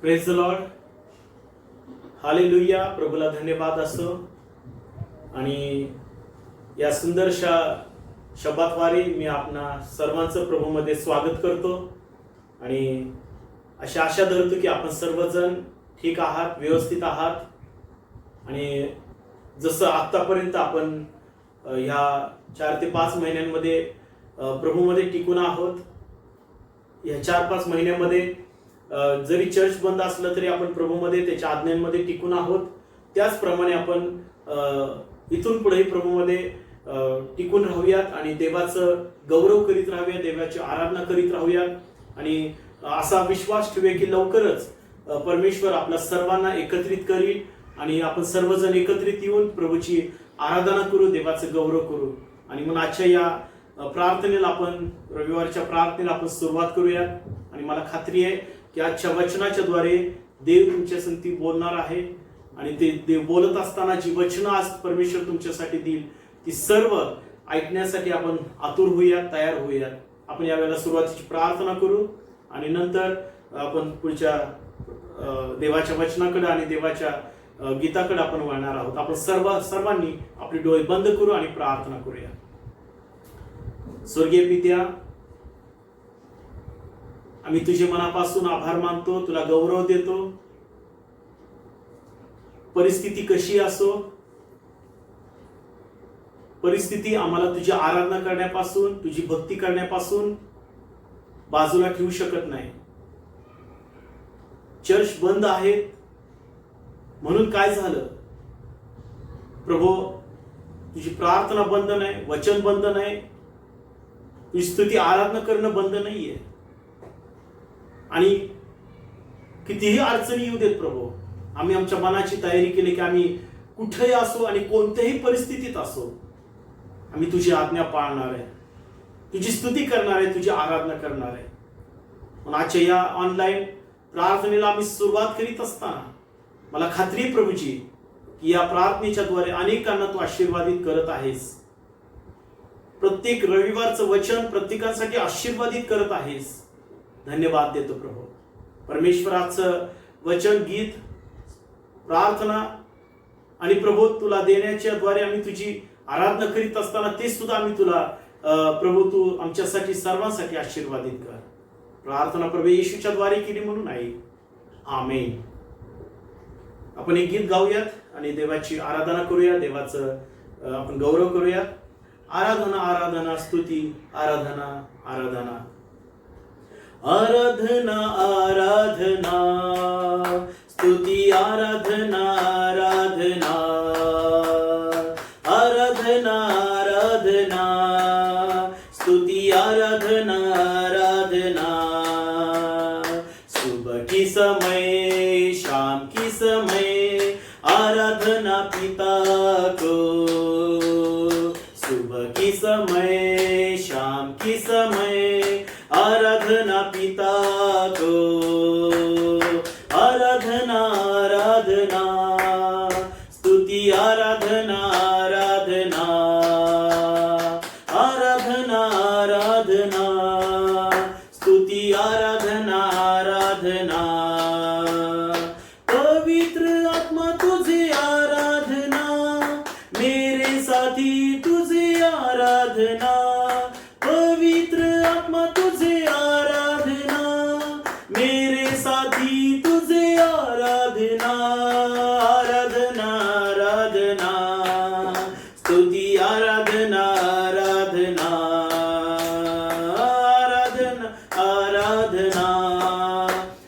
Praise the Lord. Hallelujah. प्रभूला धन्यवाद असो. आणि या सुंदरशा शब्दाद्वारे मी आपणा सर्वांचं प्रभूमध्ये स्वागत करतो आणि अशी आशा धरतो की आपण सर्वजण ठीक आहात, व्यवस्थित आहात. आणि जसं आतापर्यंत आपण ह्या 4 ते 5 महिन्यांमध्ये प्रभूमध्ये टिकून आहोत. या 4-5 महिन्यामध्ये जरी चर्च बंद असलं तरी आपण प्रभूमध्ये त्याच्या आज्ञांमध्ये टिकून आहोत. त्याचप्रमाणे आपण इथून पुढे प्रभूमध्ये टिकून राहूयात आणि देवाचं गौरव करीत राहूयात, देवाची आराधना करीत राहूयात. आणि असा विश्वास ठेवूया की लवकरच परमेश्वर आपल्या सर्वांना एकत्रित करील आणि आपण सर्वजण एकत्रित येऊन प्रभूची आराधना करू, देवाचं गौरव करू. आणि म्हणून आजच्या या प्रार्थनेला आपण रविवारच्या प्रार्थनेला आपण सुरुवात करूयात. आणि मला खात्री आहे की आजच्या वचनाच्या द्वारे देव तुमच्या संगती बोलणार आहे आणि ते देव बोलत असताना जी वचनं आज परमेश्वर तुमच्यासाठी देईल ती सर्व ऐकण्यासाठी आपण आतुर होऊयात, तयार होऊयात. आपण यावेळेला सुरुवातीची प्रार्थना करू आणि नंतर आपण पुढच्या देवाच्या वचनाकडे आणि देवाच्या गीताकडे आपण वळणार आहोत. आपण सर्वांनी आपले डोळे बंद करू आणि प्रार्थना करूया. स्वर्गीय पित्या, आम्ही तुझे मनापासून आभार मानतो, तुला गौरव देतो. परिस्थिती कशी असो, परिस्थिती आम्हाला तुझी आराधना करण्यापासून, तुझी भक्ती करण्यापासून बाजूला ठेवू शकत नाही. चर्च बंद आहेत म्हणून काय झालं प्रभू? तुझी प्रार्थना बंद नाही, वचन बंद नाही, तुझी स्तुती आराधना करणं बंद नाहीये. आणि कितीही अडचणी येऊ देत प्रभू, आम्ही आमच्या मनाची तयारी केली की आम्ही कुठेही असो आणि कोणत्याही परिस्थितीत असो आम्ही तुझी आज्ञा पाळणार आहे, तुझी स्तुती करणार आहे, तुझी आराधना करणार आहे. पण आजच्या या ऑनलाईन प्रार्थनेला आम्ही सुरुवात करीत असताना मला खात्री आहे प्रभूची की या प्रार्थनेच्या द्वारे अनेकांना तू आशीर्वादित करत आहेस. प्रत्येक रविवारचं वचन प्रत्येकासाठी आशीर्वादित करत आहेस. धन्यवाद देतो प्रभू. परमेश्वराचं वचन, गीत, प्रार्थना आणि प्रभू तुला देण्याच्या द्वारे आम्ही तुझी आराधना करीत असताना ते सुद्धा आम्ही तुला प्रभू तू आमच्यासाठी सर्वांसाठी आशीर्वादित कर. प्रार्थना प्रभू येशूच्या द्वारे केली म्हणून आहे. आमेन. आपण एक गीत गाऊयात आणि देवाची आराधना करूया, देवाचं आपण गौरव करूया. आराधना आराधना स्तुती आराधना आराधना आराधना आराधना स्तुती आराधना आराधना आराधना आराधना स्तुती आराधना आराधना. सुबह की समय, शाम की समय आराधना पिता को. सुबह की समय, शाम की समय आराधना पिता को. आराधना आराधना स्तुति आराधना आराधना आराधना आराधना स्तुति आराधना आराधना. पवित्र आत्मा तुझे आराधना, मेरे साथी तुझे आराधना. पवित्र आत्मा तुझे आराधना, मेरे साथी तुझे आराधना. आराधना आराधना स्तुति आराधना आराधना आराधना आराधना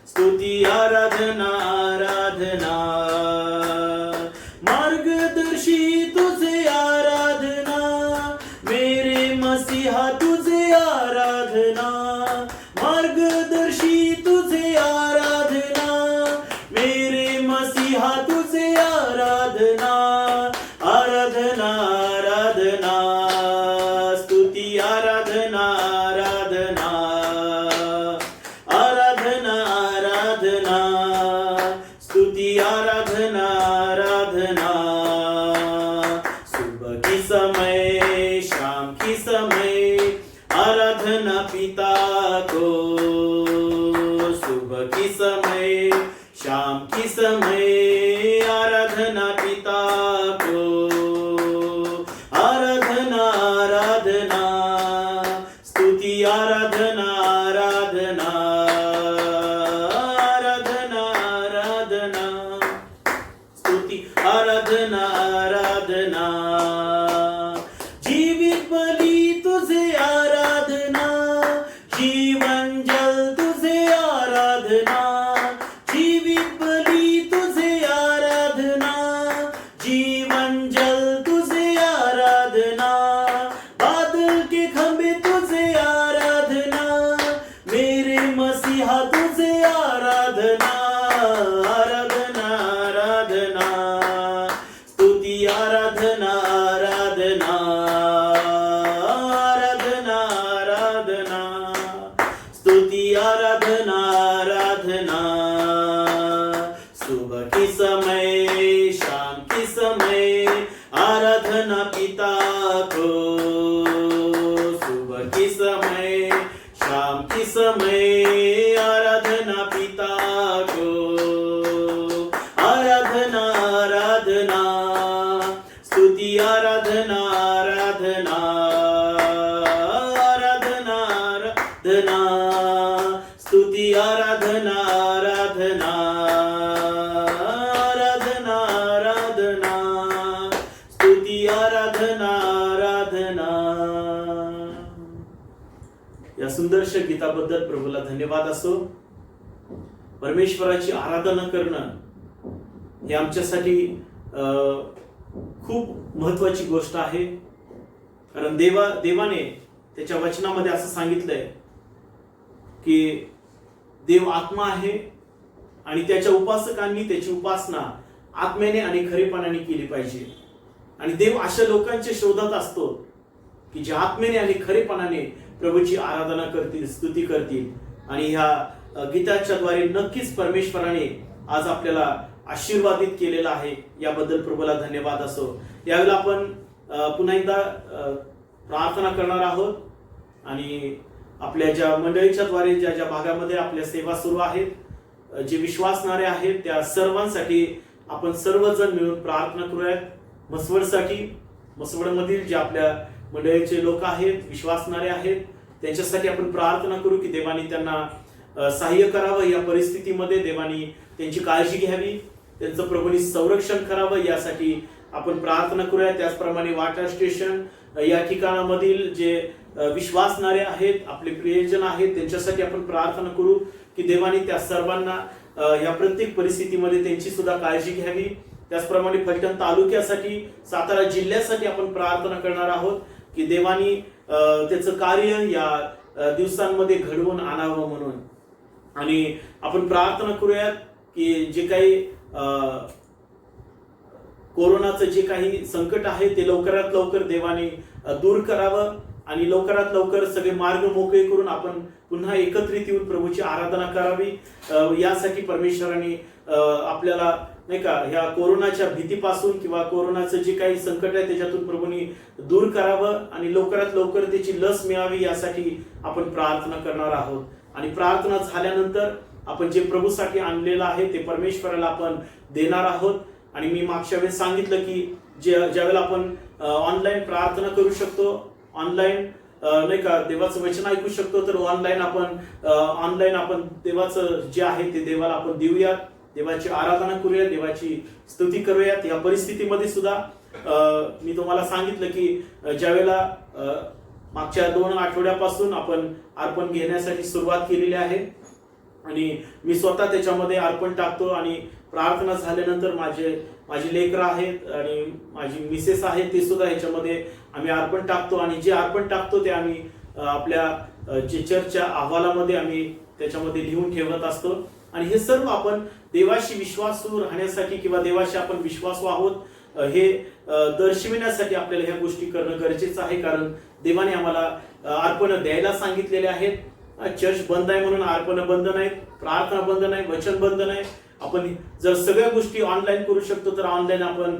स्तुति आराधना आराधना. मार्गदर्शी तुझे आराधना, मेरे मसीहा तुझे आराधना. मार्गदर्शी तुझे आराधना, मेरे मसीहा तुझे आराधना. आराधना आराधना स्तुति आराधना आराधना आराधना आराधना स्तुति आराधना आराधना. सुबह की समय, शाम की समय आराधना पिता को. सुबह की समय, शाम की समय आराधना पिता को, आराधना आराधना स्तुति आराधना आराधना आराधना आराधना स्तुति आराधना आराधना जीवित बलि तुझे आराधना, जीवन जल तुझे आराधना, जीवित बलि तुझे आराधना, जीवन जल तुझे आराधना, बादल के खंभे तुझे आराधना, मेरे मसीहा तुझे आराधना, आराधना आराधना स्तुति आराधना आराधना आराधना आराधना स्तुति आराधना आराधना सुबह की समय शाम की समय आराधना पिता को, सुबह की समय शाम की समय आराधना पिता को, आराधना आराधना स्तुति आराधना आराधना आराधना आराधना स्तुति आराधना आराधना आराधना आराधना स्तुति आराधना आराधना। या सुंदरशा गीताबद्दल प्रभूला धन्यवाद असो. परमेश्वराची आराधना करणं हे आमच्यासाठी खूप महत्वाची गोष्ट आहे. कारण देवाने त्याच्या वचनामध्ये असं सांगितलंय की देव आत्मा आहे आणि त्याच्या उपासकांनी त्याची उपासना आत्म्याने आणि खरेपणाने केली पाहिजे. आणि देव अशा लोकांचे शोधत असतो की जे आत्म्याने आणि खरेपणाने प्रभूची आराधना करतील, स्तुती करतील. आणि ह्या गीताच्या द्वारे नक्कीच परमेश्वराने आज आपल्याला आशीर्वादित केलेला आहे. याबद्दल प्रभूला धन्यवाद असो. यावेळेला आपण पुन्हा एकदा प्रार्थना करणार आहोत आणि आपल्या ज्या मंडळीच्या द्वारे ज्या ज्या भागामध्ये आपल्या सेवा सुरू आहेत, जे विश्वासणारे आहेत त्या सर्वांसाठी आपण सर्वजण मिळून प्रार्थना करूयात. मसवडमधील जे आपल्या मंडळीचे लोक आहेत, विश्वासणारे आहेत, त्यांच्यासाठी आपण प्रार्थना करू की देवानी त्यांना सहाय्य करावं. या परिस्थितीमध्ये देवानी त्यांची काळजी घ्यावी, त्यांचं प्रभूंनी संरक्षण करावं, यासाठी आपण प्रार्थना करूया. त्याचप्रमाणे वाटर स्टेशन या ठिकाणामधील जे विश्वासणारे आहेत, आपले प्रियजन आहेत, त्यांच्यासाठी आपण प्रार्थना करू की देवानी त्या सर्वांना या प्रत्येक परिस्थितीमध्ये त्यांची सुद्धा काळजी घ्यावी. त्याचप्रमाणे फलटण तालुक्यासाठी, सातारा जिल्ह्यासाठी आपण प्रार्थना करणार आहोत की देवानी त्याचं कार्य या दिवसांमध्ये घडवून आणावं म्हणून. आणि आपण प्रार्थना करूयात की जे काही कोरोनाचं जे काही संकट आहे ते लवकरात लवकर देवाने दूर करावं आणि लवकरात लवकर सगळे मार्ग मोकळे करून आपण पुन्हा एकत्रित येऊन प्रभूची आराधना करावी. यासाठी परमेश्वराने आपल्याला नाही का ह्या कोरोनाच्या भीतीपासून किंवा कोरोनाचं जे काही संकट आहे त्याच्यातून प्रभूंनी दूर करावं आणि लवकरात लवकर त्याची लस मिळावी, यासाठी आपण प्रार्थना करणार आहोत. आणि प्रार्थना झाल्यानंतर आपण जे प्रभूसाठी आणलेलं आहे ते परमेश्वराला आपण देणार आहोत. आणि मी मागच्या वेळेस सांगितलं की ज्यावेळेला आपण ऑनलाईन प्रार्थना करू शकतो, ऑनलाईन नाही का देवाचं वचन ऐकू शकतो, तर ऑनलाईन आपण देवाचं जे आहे ते देवाला आपण देऊयात, देवाची आराधना करूयात, देवाची स्तुती करूयात. या परिस्थितीमध्ये सुद्धा मी तुम्हाला सांगितलं की ज्यावेळेला मागच्या 2 आठवड्यापासून आपण अर्पण घेण्यासाठी सुरुवात केलेली आहे आणि मी स्वतः त्याच्यामध्ये अर्पण टाकतो. आणि प्रार्थना झाल्यानंतर माझी लेकरं आहेत आणि माझी मिसेस आहे, ते सुद्धा ह्याच्यामध्ये आम्ही अर्पण टाकतो. आणि जे अर्पण टाकतो ते आम्ही आपल्या जे चर्चच्या अहवालामध्ये आम्ही त्याच्यामध्ये लिहून ठेवत असतो. आणि हे सर्व आपण देवाशी विश्वासू राहण्यासाठी किंवा देवाशी आपण विश्वासू आहोत हे दर्शविण्यासाठी आपल्याला ह्या गोष्टी करणं गरजेचं आहे. कारण देवाने आम्हाला अर्पण द्यायला सांगितलेले आहेत. चर्च बंद आहे म्हणून अर्पण बंद नाहीत, प्रार्थना बंद नाही, वचन बंद नाही. आपण जर सगळ्या गोष्टी ऑनलाईन करू शकतो तर ऑनलाईन आपण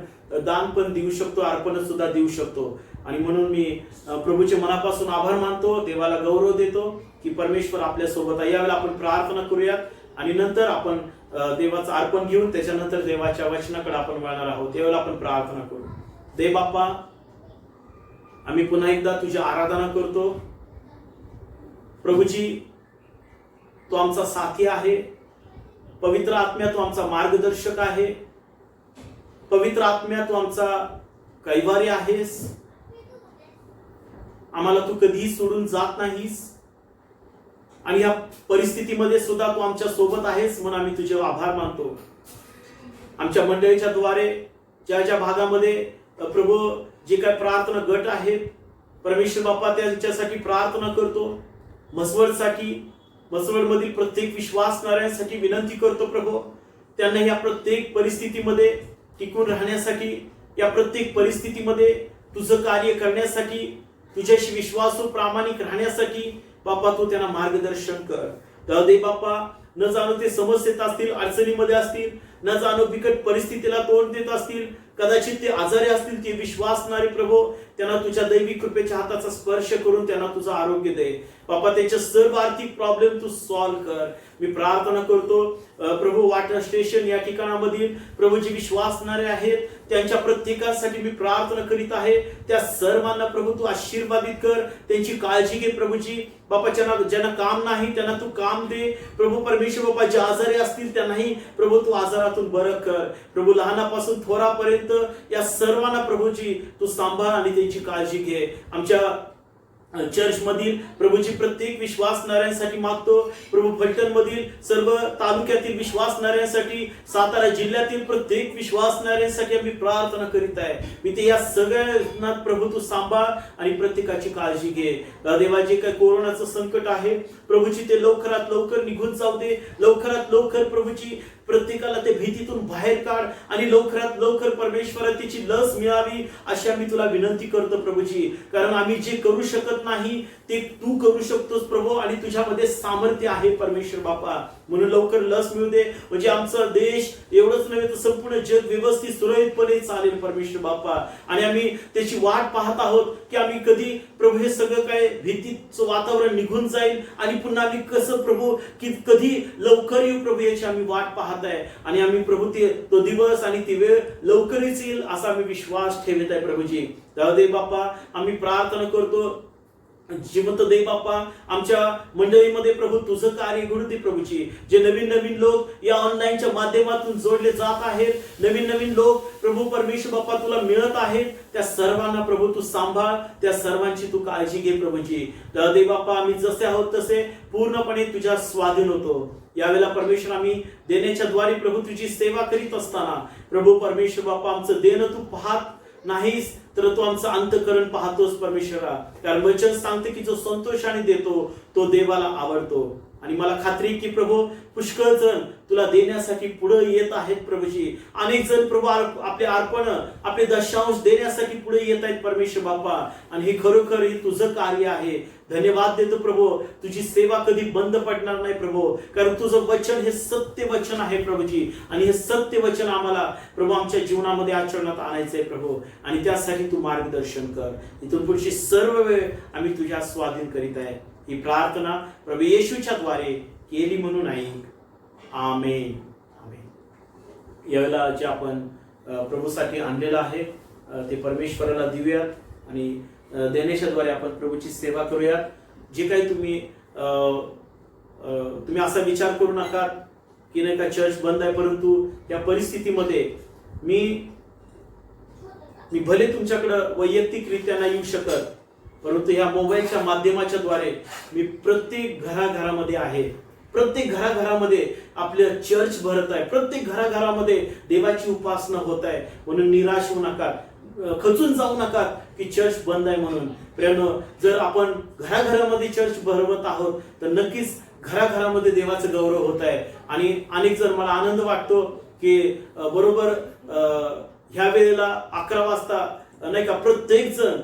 दान पण देऊ शकतो, अर्पण सुद्धा देऊ शकतो. आणि म्हणून मी प्रभूचे मनापासून आभार मानतो, देवाला गौरव देतो की परमेश्वर आपल्या सोबत आहे. यावेळेला आपण प्रार्थना करूयात आणि नंतर आपण देवाचं अर्पण घेऊन त्याच्यानंतर देवाच्या वचनाकडे आपण वळणार आहोत. त्यावेळेला आपण प्रार्थना करू. देव बाप्पा, आम्ही पुन्हा एकदा तुझी आराधना करतो. प्रभूजी, तो आमचा साथी आहे. पवित्र आत्म्या, तू आमचा मार्गदर्शक आहे. पवित्र आत्म्या, तू आमचा कैवारी आहेस. आम्हाला तू कधीही सोडून जात नाहीस आणि या परिस्थितीमध्ये सुद्धा तू आमच्या सोबत आहेस म्हणून आम्ही तुझे आभार मानतो. आमच्या मंडळीच्या द्वारे ज्या ज्या भागामध्ये प्रभू जे काय प्रार्थना गट आहेत, परमेश्वर बाप्पा, त्यांच्यासाठी प्रार्थना करतो. मसवडमधील प्रत्येक विश्वासणाऱ्यांसाठी विनंती करतो प्रभू. त्यांना या प्रत्येक परिस्थितीमध्ये टिकून राहण्यासाठी, या प्रत्येक परिस्थितीमध्ये तुझं कार्य करण्यासाठी, तुझ्याशी विश्वासू प्रामाणिक राहण्यासाठी बाप्पा तू त्यांना मार्गदर्शन कर. देव बाप्पा, न जाणू ते समस्येत असतील, अडचणीमध्ये असतील, न जाणू बिकट परिस्थितीला तोंड देत असतील, कदाचित ते आजारी असतील, ते विश्वासणारे प्रभू, त्यांना तुझ्या दैवी कृपेच्या हाताचा स्पर्श करून त्यांना तुझं आरोग्य दे बाप्पा. त्यांचे सर्व आर्थिक प्रॉब्लेम तू सॉल्व्ह कर. मी प्रार्थना करतो प्रभू, वाटर स्टेशन या ठिकाणामधील प्रभू जे विश्वासणारे आहेत त्यांच्या प्रत्येकासाठी मी प्रार्थना करीत आहे. त्या सर्वांना प्रभू तू आशीर्वादित कर, त्यांची काळजी घे प्रभूजी. बाप्पा, ज्यांना काम नाही त्यांना तू काम दे प्रभू. परमेश्वर बाप्पा, जे आजारी असतील त्यांनाही प्रभू तू आजारातून बरं कर प्रभू. लहानापासून थोरापर्यंत या सर्वांना प्रभूजी तू सांभाळ आणि त्यांची काळजी घे. आमच्या चर्च मधील प्रभूजी प्रत्येक विश्वासणाऱ्यांसाठी मागतो प्रभू. फलटण मधील सर्व तालुक्यातील विश्वासणाऱ्यांसाठी, सातारा जिल्ह्यातील प्रत्येक विश्वासणाऱ्यांसाठी आम्ही प्रार्थना करीत आहे. मी ते या सगळ्यांना प्रभू तू सांभाळ आणि प्रत्येकाची काळजी घे. देवा, जे काही कोरोनाचं संकट आहे प्रभूजी ते लवकरात लवकर निघून जाऊ दे. लवकरात लवकर प्रभूजी प्रत्येकाला ते भीतीतून बाहेर काढ आणि लवकरात लवकर परमेश्वरा त्याची लस मिळावी अशी आम्ही तुला विनंती करतो प्रभूजी. कारण आम्ही जे करू शकत नाही ते तू करू शकतोस प्रभू आणि तुझ्यामध्ये सामर्थ्य आहे परमेश्वर बाप्पा. म्हणून लवकर लस मिळू दे, म्हणजे आमचा देश एवढंच नव्हे तर संपूर्ण जग व्यवस्थित सुरळीतपणे चालेल परमेश्वर बाप्पा. आणि आम्ही त्याची वाट पाहत आहोत की आम्ही कधी प्रभू हे सगळं काय भीतीचं वातावरण निघून जाईल आणि पुन्हा आम्ही कसं प्रभू की कधी लवकर येऊ प्रभू याची आम्ही वाट पाहत आहे. आणि आम्ही प्रभू तो दिवस आणि ती वेळ लवकरच येईल असा आम्ही विश्वास ठेवत आहे प्रभूजी. देव बाप्पा, आम्ही प्रार्थना करतो जिवंत देव बाप्पा, आमच्या मंडळीमध्ये प्रभू तुझं कार्य घडू दे प्रभूजी. जे नवीन नवीन लोक या ऑनलाईनच्या माध्यमातून जोडले जात आहेत, नवीन नवीन लोक प्रभू परमेश्वर बाप्पा तुला मिळत आहेत, त्या सर्वांना प्रभू तू सांभाळ, त्या सर्वांची तू काळजी घे प्रभूजी. देव बाप्पा, आम्ही जसे आहोत तसे पूर्णपणे तुझ्या स्वाधीन होतो. यावेळेला परमेश्वर आम्ही देण्याच्या द्वारे प्रभू तुझी सेवा करीत असताना प्रभू परमेश्वर बाप्पा आमचं देणं तू पाहत नाहीस तर तू आमचं अंतःकरण पाहतोस परमेश्वरा. कारण वचन सांगते की जो संतोषाने देतो तो देवाला आवडतो. आणि मला खात्री की प्रभू पुष्कळ जण तुला देण्यासाठी पुढे येत आहेत प्रभूजी. अनेक जण प्रभू आपले अर्पण, आपले दशांश देण्यासाठी पुढे येत आहेत परमेश्वर बाप्पा. आणि हे खरोखर हे तुझं कार्य आहे. धन्यवाद देतो प्रभू. तुझी सेवा कधी बंद पडणार नाही प्रभू, कारण तुझं वचन हे सत्य वचन आहे प्रभूजी. आणि हे सत्य वचन आम्हाला प्रभू आमच्या जीवनामध्ये आचरणात आणायचंय प्रभू. आणि त्यासाठी तू मार्गदर्शन कर. इथून पुढची सर्व वेळ आम्ही तुझ्या स्वाधीन करीत आहे. ही प्रार्थना प्रभू येशूच्या द्वारे केली म्हणून ऐक. आमेन. आमेन. यावेळेला जे आपण प्रभूसाठी आणलेलं आहे ते परमेश्वराला देऊयात आणि देण्याच्या द्वारे आपण प्रभूची सेवा करूयात. जे काही तुम्ही असा विचार करू नका की नाही का चर्च बंद आहे, परंतु या परिस्थितीमध्ये मी भले तुमच्याकडे वैयक्तिकरित्या नाही येऊ शकत, परंतु या मोबाईलच्या माध्यमाच्या द्वारे मी प्रत्येक घराघरामध्ये आहे. प्रत्येक घराघरामध्ये आपलं चर्च भरत आहे. प्रत्येक घराघरामध्ये देवाची उपासना होत आहे. म्हणून निराश होऊ नका, खचून जाऊ नका की चर्च बंद आहे म्हणून. प्रियानो, जर आपण घराघरामध्ये चर्च भरवत आहोत तर नक्कीच घराघरामध्ये देवाचं गौरव होत आहे. आणि अनेक जर मला आनंद वाटतो की बरोबर ह्या वेळेला 11 वाजता नाही का प्रत्येक जण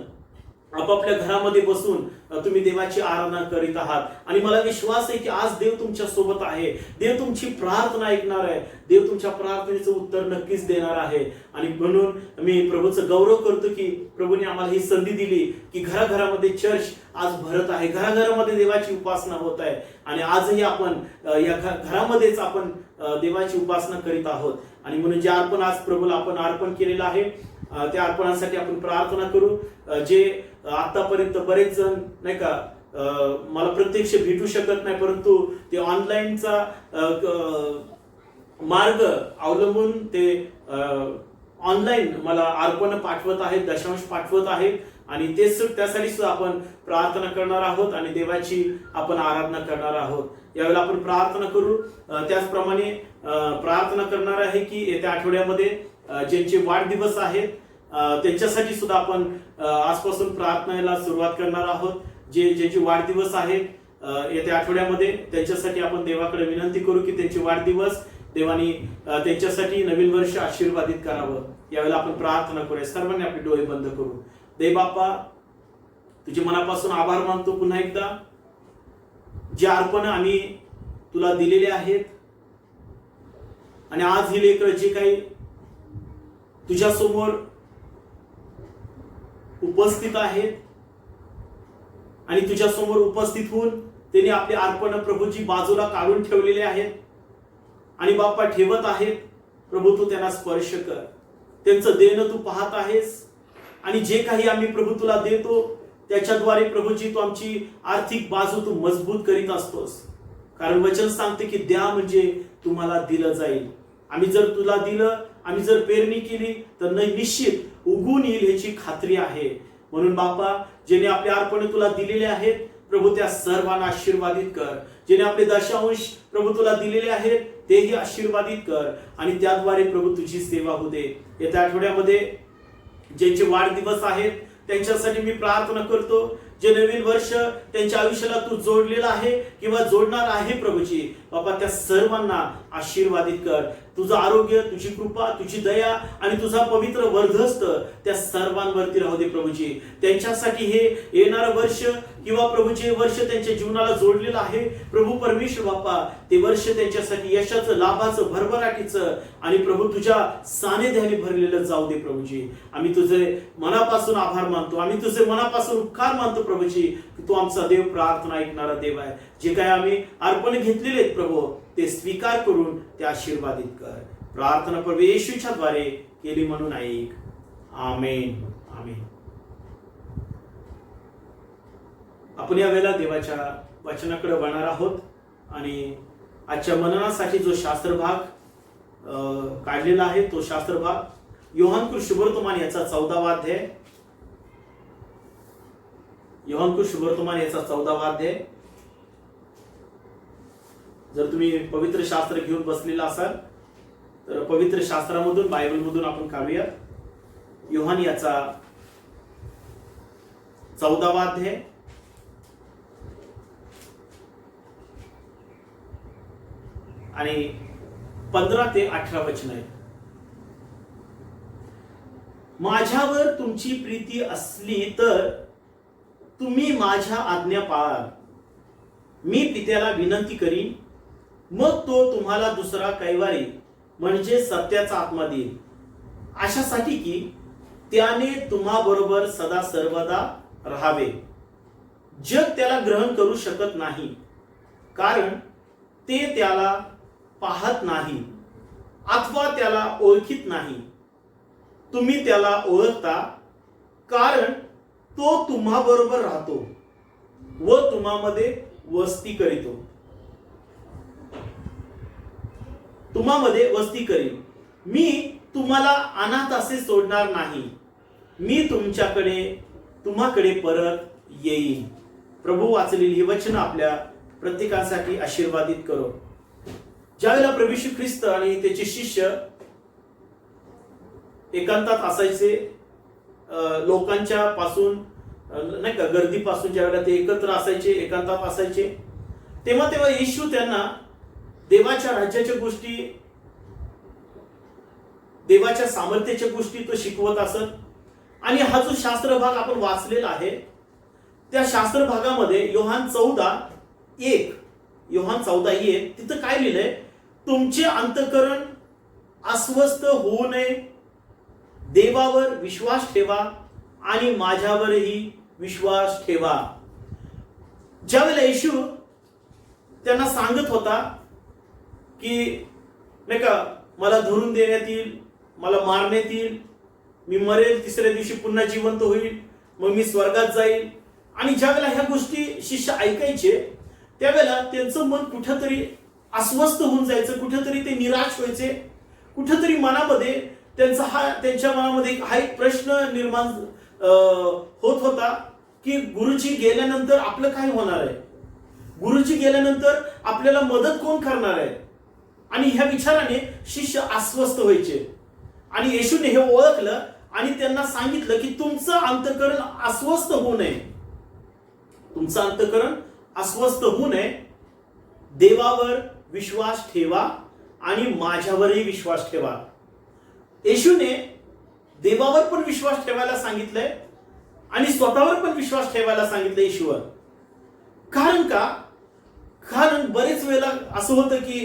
आपापल्या घरामध्ये बसून तुम्ही देवाची आराधना करीत आहात आणि मला विश्वास आहे की आज देव तुमच्या सोबत आहे. देव तुमची प्रार्थना ऐकणार आहे. देव तुमच्या प्रार्थनेचं उत्तर नक्कीच देणार आहे. आणि म्हणून मी प्रभूचं गौरव करतो की प्रभूने आम्हाला ही संधी दिली की घराघरामध्ये चर्च आज भरत आहे. घराघरामध्ये देवाची उपासना होत आहे आणि आजही आपण या घरामध्येच आपण देवाची उपासना करीत आहोत. आणि म्हणून जे अर्पण आज प्रभूला आपण अर्पण केलेलं आहे त्या अर्पणासाठी आपण प्रार्थना करू. जे आतापर्यंत बरेच जण नाही का मला प्रत्यक्ष भेटू शकत नाही, परंतु ते ऑनलाईनचा मार्ग अवलंबून ते ऑनलाईन मला अर्पण पाठवत आहेत, दशांश पाठवत आहेत आणि त्यासाठी सुद्धा आपण प्रार्थना करणार आहोत आणि देवाची आपण आराधना करणार आहोत. यावेळेला आपण प्रार्थना करू. त्याचप्रमाणे प्रार्थना करणार आहे की येत्या आठवड्यामध्ये ज्यांचे वाढदिवस आहेत त्यांच्यासाठी सुद्धा आपण आजपासून प्रार्थनेला सुरुवात करणार आहोत. ज्यांचे वाढदिवस आहेत येत्या आठवड्यामध्ये त्यांच्यासाठी आपण देवाकडे विनंती करू की त्यांचे वाढदिवस देवानी त्यांच्यासाठी नवीन वर्ष आशीर्वादित करावं. यावेळेला आपण प्रार्थना करूया. सर्वांनी आपले डोळे बंद करू. देव बाप्पा, तुझे मनापासून आभार मानतो पुन्हा एकदा जे अर्पण आम्ही तुला दिलेले आहेत आणि आज ही लेकरं जे काही तुझ्या समोर उपस्थित आहेत आणि तुझ्या समोर उपस्थित होऊन त्यांनी आपले अर्पण प्रभूजी बाजूला काढून ठेवलेले आहेत आणि बाप्पा ठेवत आहेत. प्रभू तू त्यांना स्पर्श कर. त्यांचं देणं तू पाहत आहेस आणि जे काही आम्ही प्रभू तुला देतो त्याच्याद्वारे प्रभूजी तू आमची आर्थिक बाजू तू मजबूत करीत असतोस. कारण वचन सांगते की द्या म्हणजे तुम्हाला दिलं जाईल. आम्ही जर तुला दिलं, आम्ही जर पेरणी केली तर निश्चित उगून येईल याची खात्री आहे. म्हणून बाप्पा, जेणे आपले अर्पण तुला दिलेले आहेत प्रभू त्या सर्वांना आशीर्वादित कर. जेणे आपले दशांश प्रभू तुला दिलेले आहेत तेही आशीर्वादित कर आणि त्याद्वारे प्रभू तुझी सेवा होऊ दे. येत्या आठवड्यामध्ये ज्यांचे वाढदिवस आहेत त्यांच्यासाठी मी प्रार्थना करतो. जे नवीन वर्ष त्यांच्या आयुष्याला तू जोडलेला आहे किंवा जोडणार आहे प्रभूजी, बाबा त्या सर्वांना आशीर्वादित कर. तुझं आरोग्य, तुझी कृपा, तुझी दया आणि तुझा पवित्र वर्धस्त त्या सर्वांवरती राहू दे प्रभूजी. त्यांच्यासाठी हे येणारं वर्ष किंवा प्रभूजी वर्ष त्यांच्या जीवनाला जोडलेलं आहे प्रभू परमेश्वर बाप्पा. ते वर्ष त्यांच्यासाठी यशाचं, लाभाचं, भरभराटीचं आणि प्रभू तुझ्या सानिध्याने भरलेलं जाऊ दे प्रभूजी. आम्ही तुझे मनापासून आभार मानतो. आम्ही तुझे मनापासून उपकार मानतो प्रभूजी. तू आमचा देव, प्रार्थना ऐकणारा देव आहे. जे काय आम्ही अर्पण घेतलेले आहेत प्रभू ते स्वीकार करून ते आशीर्वादित कर. प्रार्थना प्रभू येशूच्या द्वारे केली म्हणून ऐक. आमेन. आमेन. आपण या वेळेला देवाच्या वचनाकडे वळणार आहोत आणि आजच्या मननासाठी जो शास्त्र भाग काढलेला आहे तो शास्त्र भाग योहान शुभवर्तमान याचा 14वा अध्याय. योहान शुभवर्तमान याचा 14वा अध्याय. जर तुम्ही पवित्र शास्त्र घेऊन बसलेला असाल तर पवित्र शास्त्रामधून, बायबलमधून आपण काढूया. योहान याचा 14वा अध्याय आणि 15 ते 18 वचन आहे. माझ्यावर तुमची प्रीती असली तर तुम्ही माझ्या आज्ञा पाळाल. मी पित्याला विनंती करीन, मग तो तुम्हाला दुसरा कैवारी म्हणजे सत्याचा आत्मा देईल, अशासाठी की त्याने तुम्हा बरोबर सदा सर्वदा राहावे. जग त्याला ग्रहण करू शकत नाही, कारण ते त्याला पाहत नाही अथवा त्याला ओळखीत नाही. तुम्ही त्याला ओळखता, कारण तो तुम्हा बरोबर राहतो व तुम्हामध्ये वस्ती करीतो. तुम्हामध्ये वस्ती करील. मी तुम्हाला अनाथ असे सोडणार नाही. मी तुम्हाकडे परत येईन. प्रभू वाचलेली ही वचन आपल्या प्रत्येकासाठी आशीर्वादित करो. ज्यावेळेला प्रभू येशू ख्रिस्त आणि त्याचे शिष्य एकांतात असायचे, लोकांच्या पासून नाही का गर्दीपासून ज्यावेळेला ते एकत्र असायचे, एकांतात असायचे, तेव्हा येशू त्यांना देवाच्या राज्याच्या गोष्टी, देवाच्या सामर्थ्याच्या गोष्टी तो शिकवत असत. आणि हा जो शास्त्र भाग आपण वाचलेला आहे त्या शास्त्र भागामध्ये योहान 14:1 तिथं काय लिहिलंय? तुमचे अंतःकरण अस्वस्थ होऊ नये, देवावर विश्वास ठेवा आणि माझ्यावरही विश्वास ठेवा. ज्यावेळेला येशू त्यांना सांगत होता की नाही का, मला धरून देण्यात येईल, मला मारण्यात येईल, मी मरेल, तिसऱ्या दिवशी पुन्हा जिवंत होईल, मग मी स्वर्गात जाईल. आणि ज्यावेळेला ह्या गोष्टी शिष्य ऐकायचे त्यावेळेला त्यांचं मन कुठेतरी अस्वस्थ होऊन जायचं, कुठेतरी ते निराश व्हायचे, कुठेतरी मनामध्ये त्यांच्या मनामध्ये हा एक प्रश्न निर्माण होत होता की गुरुजी गेल्यानंतर आपलं काय होणार आहे, गुरुजी गेल्यानंतर आपल्याला मदत कोण करणार आहे. आणि ह्या विचाराने शिष्य अस्वस्थ व्हायचे. आणि येशूने हे ओळखलं आणि त्यांना सांगितलं की तुमचं अंतःकरण अस्वस्थ होऊ नये, तुमचं अंतःकरण अस्वस्थ होऊ नये, देवावर विश्वास ठेवा आणि माझ्यावरही विश्वास ठेवा. येशूने देवावर पण विश्वास ठेवायला सांगितलंय आणि स्वतःवर पण विश्वास ठेवायला सांगितलं येशूवर. कारण बरेच वेळेला असं होतं की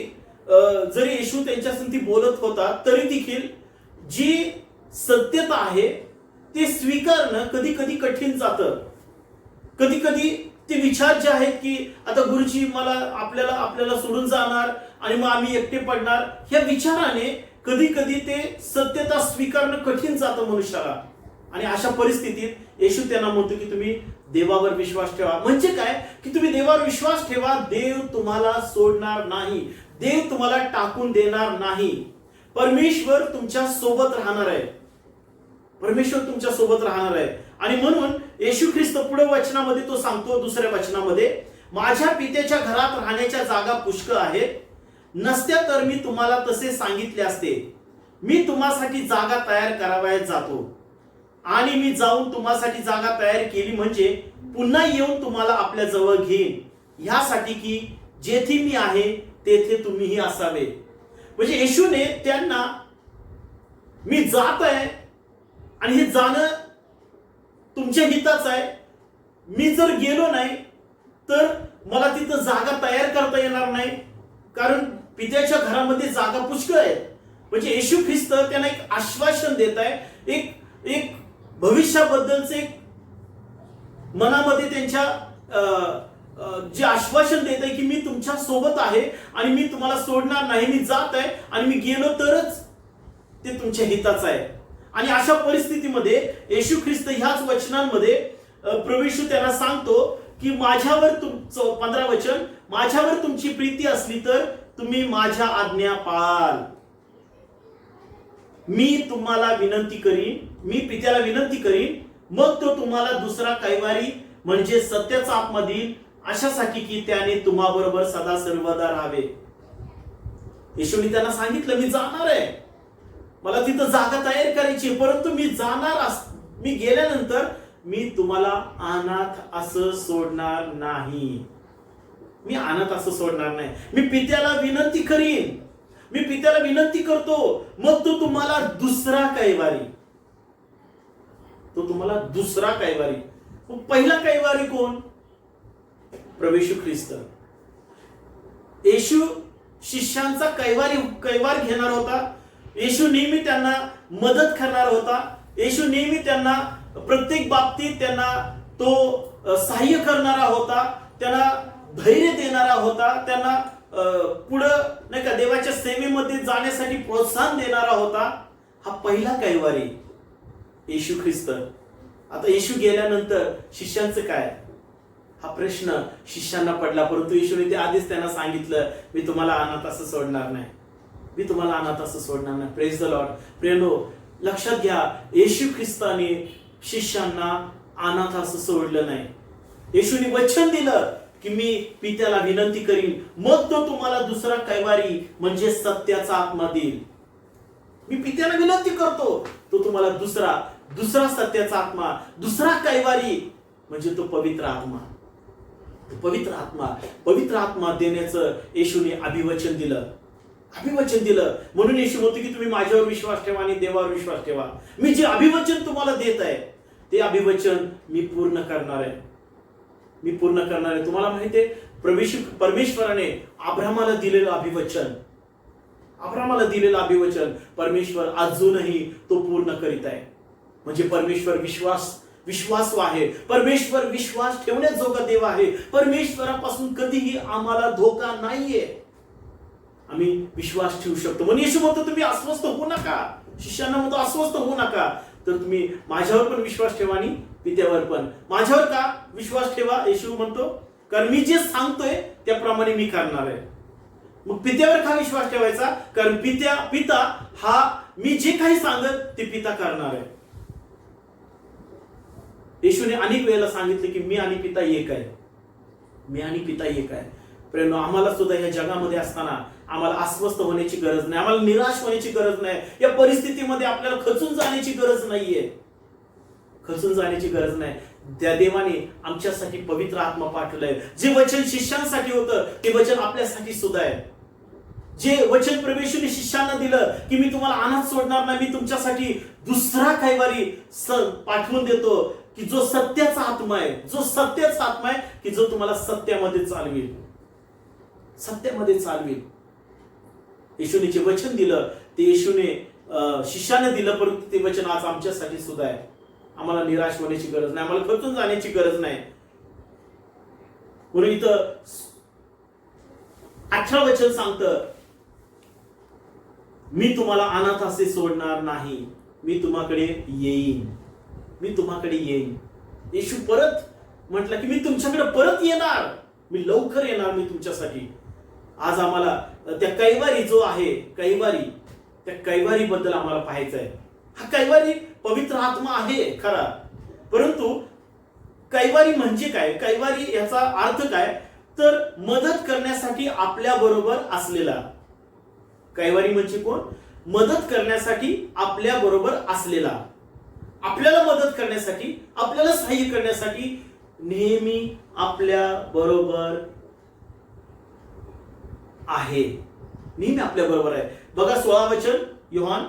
जरी येशू त्यांच्यासंगती बोलत होता तरी देखील जी सत्यता आहे ते स्वीकारणं कधी कधी कठीण जातं. कधी कधी ते विचार जे आहेत की आता गुरुजी मला आपल्याला सोडून जाणार आणि मग आम्ही एकटे पडणार, ह्या विचाराने कधी कधी ते सत्यता स्वीकारणं कठीण जातं मनुष्याला. आणि अशा परिस्थितीत येशू त्यांना म्हणतो की तुम्ही देवावर विश्वास ठेवा. म्हणजे काय की तुम्ही देवावर विश्वास ठेवा, देव तुम्हाला सोडणार नाही, देव तुम्हाला टाकून देणार नाही. परमेश्वर तुमच्या सोबत राहणार आहे, परमेश्वर तुमच्या सोबत राहणार आहे. आणि म्हणून येशू ख्रिस्त पुढे वचनामध्ये तो सांगतो, दुसऱ्या वचनामध्ये, माझ्या पित्याच्या घरात राहण्याच्या जागा पुष्कळ आहेत, नसत्या तर मी तुम्हाला तसे सांगितले असते. मी तुम्हासाठी जागा तयार करावयास जातो आणि मी जाऊन तुम्हासाठी जागा तयार केली म्हणजे पुन्हा येऊन तुम्हाला आपल्या जवळ घेईन, ह्यासाठी की जेथे मी आहे तेथे तुम्हीही असावे. म्हणजे येशूने त्यांना मी जात आहे आणि हे जाणं तुमच्या हिताच आहे, मी जर गेलो नाही तर मला तिथं जागा तयार करता येणार नाही, कारण पित्याच्या घरामध्ये जागा पुष्कळ आहेत. म्हणजे येशू ख्रिस्त त्यांना एक आश्वासन देत आहे, एक भविष्याबद्दलचे एक मनामध्ये त्यांच्या जे आश्वासन देत आहे की मी तुमच्या सोबत आहे आणि मी तुम्हाला सोडणार नाही, मी जात आहे आणि मी गेलो तरच ते तुमच्या हिताचं आहे. आणि अशा परिस्थितीमध्ये येशू ख्रिस्त ह्याच वचनांमध्ये प्रभू येशू त्यांना सांगतो की माझ्यावर 15 वचन, माझ्यावर तुमची प्रीती असली तर तुम्ही माझ्या आज्ञा पाळाल. मी तुम्हाला विनंती करीन, मी पित्याला विनंती करीन, मग तो तुम्हाला दुसरा कैवारी म्हणजे सत्याचा आत्मा देईल, अशासाठी की त्याने तुम्हाबरोबर सदा सर्वदा राहावे. येशूने त्यांना सांगितलं मी जाणार आहे, मला तिथं जागा तयार करायची, परंतु मी गेल्यानंतर मी तुम्हाला अनाथ असं सोडणार नाही, मी अनाथ असं सोडणार नाही. मी पित्याला विनंती करीन, मी पित्याला विनंती करतो, मग तो तुम्हाला दुसरा कैवारी, तो तुम्हाला दुसरा कैवारी. पहिला कैवारी कोण? प्रभू येशू ख्रिस्त. येशू शिष्यांचा कैवार घेणार होता, येशू नेहमी त्यांना मदत करणार होता, येशू नेहमी त्यांना प्रत्येक बाबतीत त्यांना तो सहाय्य करणारा होता, त्यांना धैर्य देणारा होता, त्यांना पुढं नाही का देवाच्या सेवेमध्ये जाण्यासाठी प्रोत्साहन देणारा होता. हा पहिला कैवारी येशू ख्रिस्त. आता येशू गेल्यानंतर शिष्यांचं काय, हा प्रश्न शिष्यांना पडला. परंतु येशूने ते आधीच त्यांना सांगितलं मी तुम्हाला अनाथ असं सोडणार नाही, मी तुम्हाला अनाथ असं सोडणार नाही. Praise the Lord. प्रियनो, लक्षात घ्या, येशू ख्रिस्ताने शिष्यांना अनाथ असं सोडलं नाही. येशूने वचन दिलं की मी पित्याला विनंती करीन, मग तो तुम्हाला दुसरा कैवारी म्हणजे सत्याचा आत्मा देईल. मी पित्याला विनंती करतो, तो तुम्हाला दुसरा सत्याचा आत्मा, दुसरा कैवारी म्हणजे तो पवित्र आत्मा, पवित्र आत्मा देण्याचं येशूने अभिवचन दिलं. म्हणून येशू म्हणतो की तुम्ही माझ्यावर विश्वास ठेवा आणि देवावर विश्वास ठेवा. मी जे अभिवचन तुम्हाला देत आहे ते अभिवचन मी पूर्ण करणार आहे. मी पूर्ण करणार आहे. तुम्हाला माहिती आहे परमेश्वराने अब्रामाला दिलेलं अभिवचन परमेश्वर अजूनही तो पूर्ण करीत आहे. म्हणजे परमेश्वर विश्वासू आहे. परमेश्वर विश्वास ठेवण्याजोगा देव आहे. परमेश्वरापासून कधीही आम्हाला धोका नाहीये. आम्ही विश्वास ठेवू शकतो. म्हणून येशू म्हणतो तुम्ही अस्वस्थ होऊ नका. शिष्यांना म्हणतो अस्वस्थ होऊ नका. तर तुम्ही माझ्यावर पण विश्वास ठेवा आणि पित्यावर पण. माझ्यावर का विश्वास ठेवा येशू म्हणतो? कारण मी जे सांगतोय त्याप्रमाणे मी करणार आहे. मग पित्यावर का विश्वास ठेवायचा? कारण पिता हा मी जे काही सांगत ते पिता करणार आहे. येशूने अनेक वेळेला सांगितले की मी आणि पिता एक आहे. प्रेरणा, आम्हाला सुद्धा या जगामध्ये असताना आम्हाला अस्वस्थ होण्याची गरज नाही. आम्हाला निराश होण्याची गरज नाही. या परिस्थितीमध्ये आपल्याला खचून जाण्याची गरज नाहीये. त्या देवाने आमच्यासाठी पवित्र आत्मा पाठवलंय. जे वचन शिष्यांसाठी होतं ते वचन आपल्यासाठी सुद्धा आहे. जे वचन प्रभूने शिष्यांना दिलं की मी तुम्हाला अनाथ सोडणार नाही, मी तुमच्यासाठी दुसरा कैवारी पाठवून देतो की जो सत्याचा आत्मा आहे की जो तुम्हाला सत्यामध्ये चालवेल. येशूने जे वचन दिलं ते येशूने शिष्याने दिलं, परंतु ते वचन आज आमच्यासाठी सुद्धा आहे. आम्हाला निराश होण्याची गरज नाही. आम्हाला खचून जाण्याची गरज नाही. म्हणून इथं 18 वचन सांगतं, मी तुम्हाला अनाथ असे सोडणार नाही, मी तुम्हाकडे येईन. येशू परत म्हटलं की मी तुमच्याकडे परत येणार, मी लवकर येणार मी तुमच्यासाठी. आज आम्हाला त्या कैवारी जो आहे त्या कैवारी बद्दल आम्हाला पाहायचं आहे. हा कैवारी पवित्र आत्मा आहे खरा, परंतु कैवारी म्हणजे काय? कैवारी याचा अर्थ काय? तर मदत करण्यासाठी आपल्या बरोबर असलेला. कैवारी म्हणजे कोण? मदत करण्यासाठी आपल्या बरोबर असलेला. आपल्याला मदत करण्यासाठी, आपल्याला सहाय्य करण्यासाठी नेहमी आपल्या बरोबर आहे. बघा 16 वचन, योहान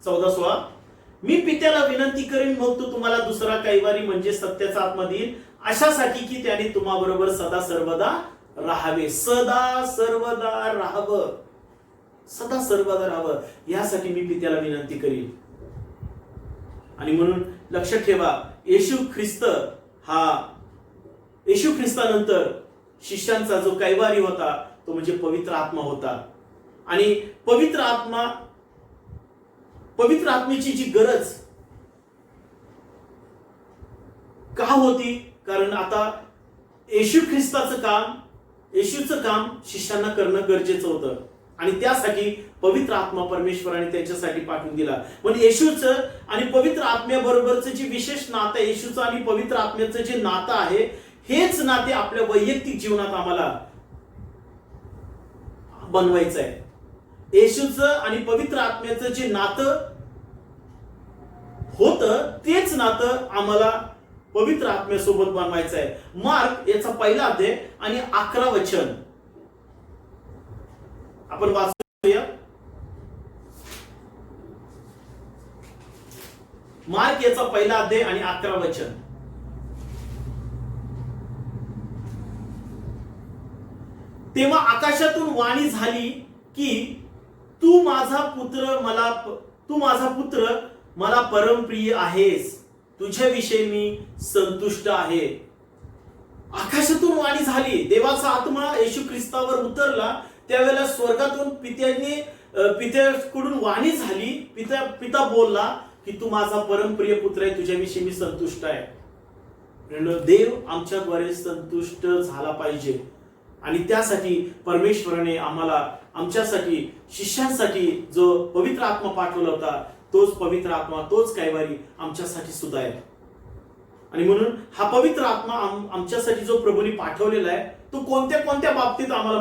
14:16. मी पित्याला विनंती करेन, मग तो तुम्हाला दुसरा कैवारी म्हणजे सत्याचा आत्मा देईल, अशासाठी की त्याने तुम्हा बरोबर सदा सर्वदा राहावे. सदा सर्वदा राहावं यासाठी मी पित्याला विनंती करीन. आणि म्हणून लक्षात ठेवा, येशू ख्रिस्तानंतर शिष्यांचा जो कैवारी होता तो म्हणजे पवित्र आत्मा होता. आणि पवित्र आत्मेची जी गरज का होती? कारण आता येशूचं काम शिष्यांना करणं गरजेचं होतं आणि त्यासाठी पवित्र आत्मा परमेश्वराने त्यांच्यासाठी पाठवून दिला. म्हणजे येशूचं आणि पवित्र आत्म्याबरोबरचं जे विशेष नातं आहे, येशूचं आणि पवित्र आत्म्याचं जे नातं आहे, हेच नाते आपल्या वैयक्तिक जीवनात आम्हाला बनवायचं आहे. येशूचं आणि पवित्र आत्म्याचं जे नातं होतं तेच नातं आम्हाला पवित्र आत्म्यासोबत बनवायचं आहे. मार्क याचा 1 अध्याय आणि 11 वचन आपण वाचूया. मार्क याचा 1 अध्याय आणि 11 वचन. तेव्हा आकाशातून वाणी झाली की तू माझा पुत्र मला परमप्रिय आहेस, तुझ्याविषयी मी संतुष्ट आहे. आकाशातून वाणी झाली, देवाचा आत्मा येशू ख्रिस्तावर उतरला, त्यावेळेला स्वर्गातून पित्याकडून वाणी झाली. पिता बोलला की तू माझा परमप्रिय पुत्र आहे, तुझ्याविषयी मी संतुष्ट आहे. देव आमच्याद्वारे संतुष्ट झाला पाहिजे आणि त्यासाठी परमेश्वराने आमच्यासाठी शिष्यांसाठी जो पवित्र आत्मा पाठवला होता, तोच पवित्र आत्मा, तोच कैवारी आमच्यासाठी सुद्धा आहे. आणि म्हणून हा पवित्र आत्मा आमच्यासाठी जो प्रभूने पाठवलेला आहे, तो कोणत्या कोणत्या बाबतीत आम्हाला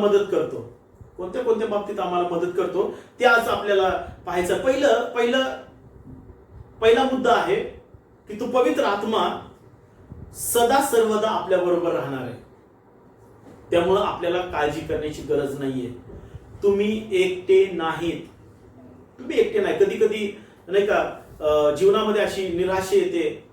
मदत करतो ते आज आपल्याला पाहायचं. पहिला मुद्दा आहे की तो पवित्र आत्मा सदा सर्वदा आपल्या बरोबर राहणार आहे. त्यामुळं आपल्याला काळजी करण्याची गरज नाहीये. तुम्ही एकटे नाहीत. कधी कधी नाही का जीवनामध्ये अशी निराशा येते.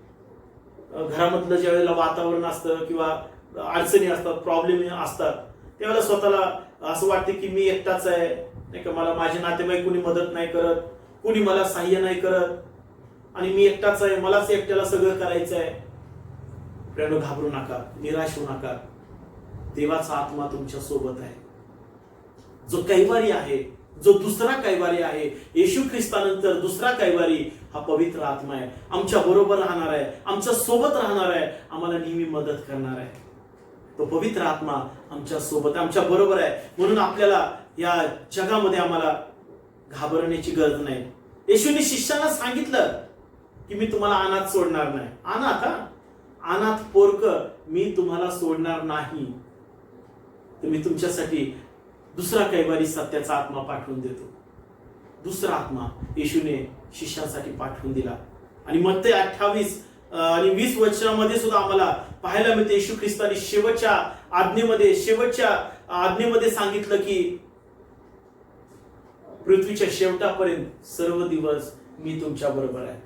घरामधलं ज्या वेळेला वातावरण असतं किंवा अडचणी असतात, प्रॉब्लेम असतात, त्यावेळेला स्वतःला असं वाटते की मी एकटाच आहे, नाही का, मला माझे नातेवाईक कुणी मदत नाही करत, कुणी मला सहाय्य नाही करत, आणि मी एकटाच आहे, मलाच एकट्याला सगळं करायचं आहे. प्रेम, घाबरू नका, निराश होऊ नका. देवाचा आत्मा तुमच्या सोबत आहे. जो कैवारी आहे, जो दुसरा कैवारी आहे, येशू ख्रिस्तानंतर दुसरा कैवारी हा पवित्र आत्मा आहे. आमच्या बरोबर राहणार आहे, आमच्या सोबत राहणार आहे, आम्हाला नेहमी मदत करणार आहे. तो पवित्र आत्मा आमच्या सोबत, आमच्या बरोबर आहे. म्हणून आपल्याला या जगामध्ये आम्हाला घाबरण्याची गरज नाही. येशूने शिष्यांना सांगितलं की मी तुम्हाला अनाथ सोडणार नाही. अनाथ पोरक मी तुम्हाला सोडणार नाही. तर मी तुमच्यासाठी दुसरा कैवारी सत्याचा आत्मा पाठवून देतो. दुसरा आत्मा येशूने शिष्यांसाठी पाठवून दिला. आणि मत्ते 28 आणि 20 वचनामध्ये सुद्धा आम्हाला पाहायला मिळते, येशू ख्रिस्ताने शेवटच्या आज्ञेमध्ये सांगितलं की पृथ्वीच्या शेवटापर्यंत सर्व दिवस मी तुमच्या बरोबर आहे.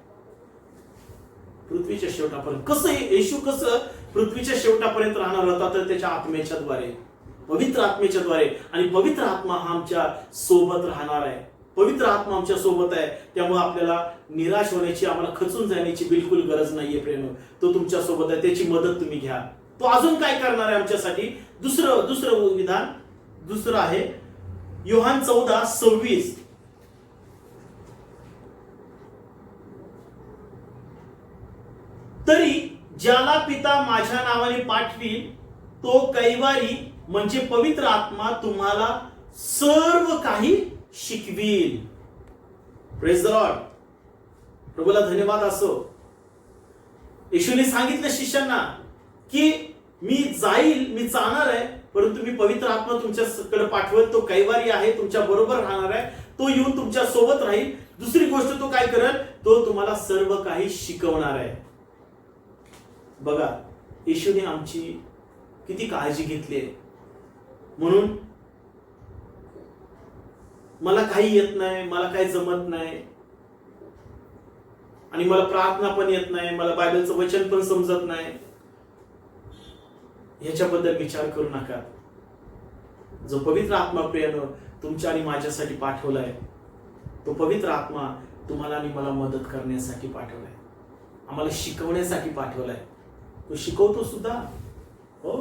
पृथ्वीच्या शेवटापर्यंत कसं, येशू कसं पृथ्वीच्या शेवटापर्यंत राहणार होता? तर त्याच्या आत्म्याच्या द्वारे, पवित्र आत्म्याच्या द्वारे. आणि पवित्र आत्मा हा आमच्या सोबत राहणार आहे. पवित्र आत्मा आमच्या सोबत आहे. त्यामुळे आपल्याला निराश होण्याची, आम्हाला खचून जाण्याची बिलकुल गरज नाहीये. प्रेम, तो तुमच्या सोबत आहे. त्याची मदत तुम्ही घ्या. तो अजून काय करणार आहे आमच्यासाठी? दुसरं विधान दुसरं आहे योहान 14:26. तरी ज्याला पिता माझ्या नावाने पाठवील तो कैवारी म्हणजे पवित्र आत्मा तुम्हाला सर्व काही शिकवील. Praise the lord. प्रभूला धन्यवाद असो. येशूने सांगितलं शिष्यांना की मी जाणार आहे, परंतु मी पवित्र आत्मा तुमच्याकडे पाठवत. तो कैवारी आहे, तुमच्या बरोबर राहणार आहे. तो येऊन तुमच्या सोबत राहील. दुसरी गोष्ट तो काय करेल? तो तुम्हाला सर्व काही शिकवणार आहे. बघा, येशूने आमची किती काळजी घेतली आहे. म्हणून मला काही येत नाही, मला काही जमत नाही, आणि मला प्रार्थना पण येत नाही, मला बायबलचं वचन पण समजत नाही, ह्याच्याबद्दल विचार करू नका. जो पवित्र आत्मा प्रियानो तुमच्या आणि माझ्यासाठी पाठवलाय, तो पवित्र आत्मा तुम्हाला आणि मला मदत करण्यासाठी पाठवलाय, आम्हाला शिकवण्यासाठी पाठवलाय. तो शिकवतो सुद्धा. हो,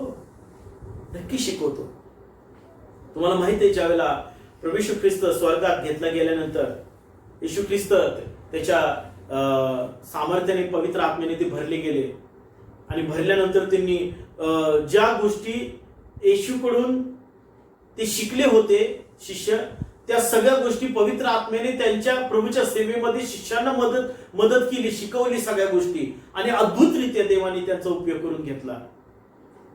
नक्की शिकवतो. तुम्हाला माहित आहे, ज्यावेळेला प्रभू येशू ख्रिस्त स्वर्गात घेतला गेल्यानंतर येशू ख्रिस्त त्याच्या सामर्थ्याने, पवित्र आत्म्याने ते भरले गेले. आणि भरल्यानंतर त्यांनी ज्या गोष्टी येशूकडून ते शिकले होते शिष्य, त्या सगळ्या गोष्टी पवित्र आत्म्याने त्यांच्या प्रभूच्या सेवेमध्ये शिष्यांना मदत केली, शिकवली सगळ्या गोष्टी. आणि अद्भुतरित्या देवाने त्यांचा उपयोग करून घेतला.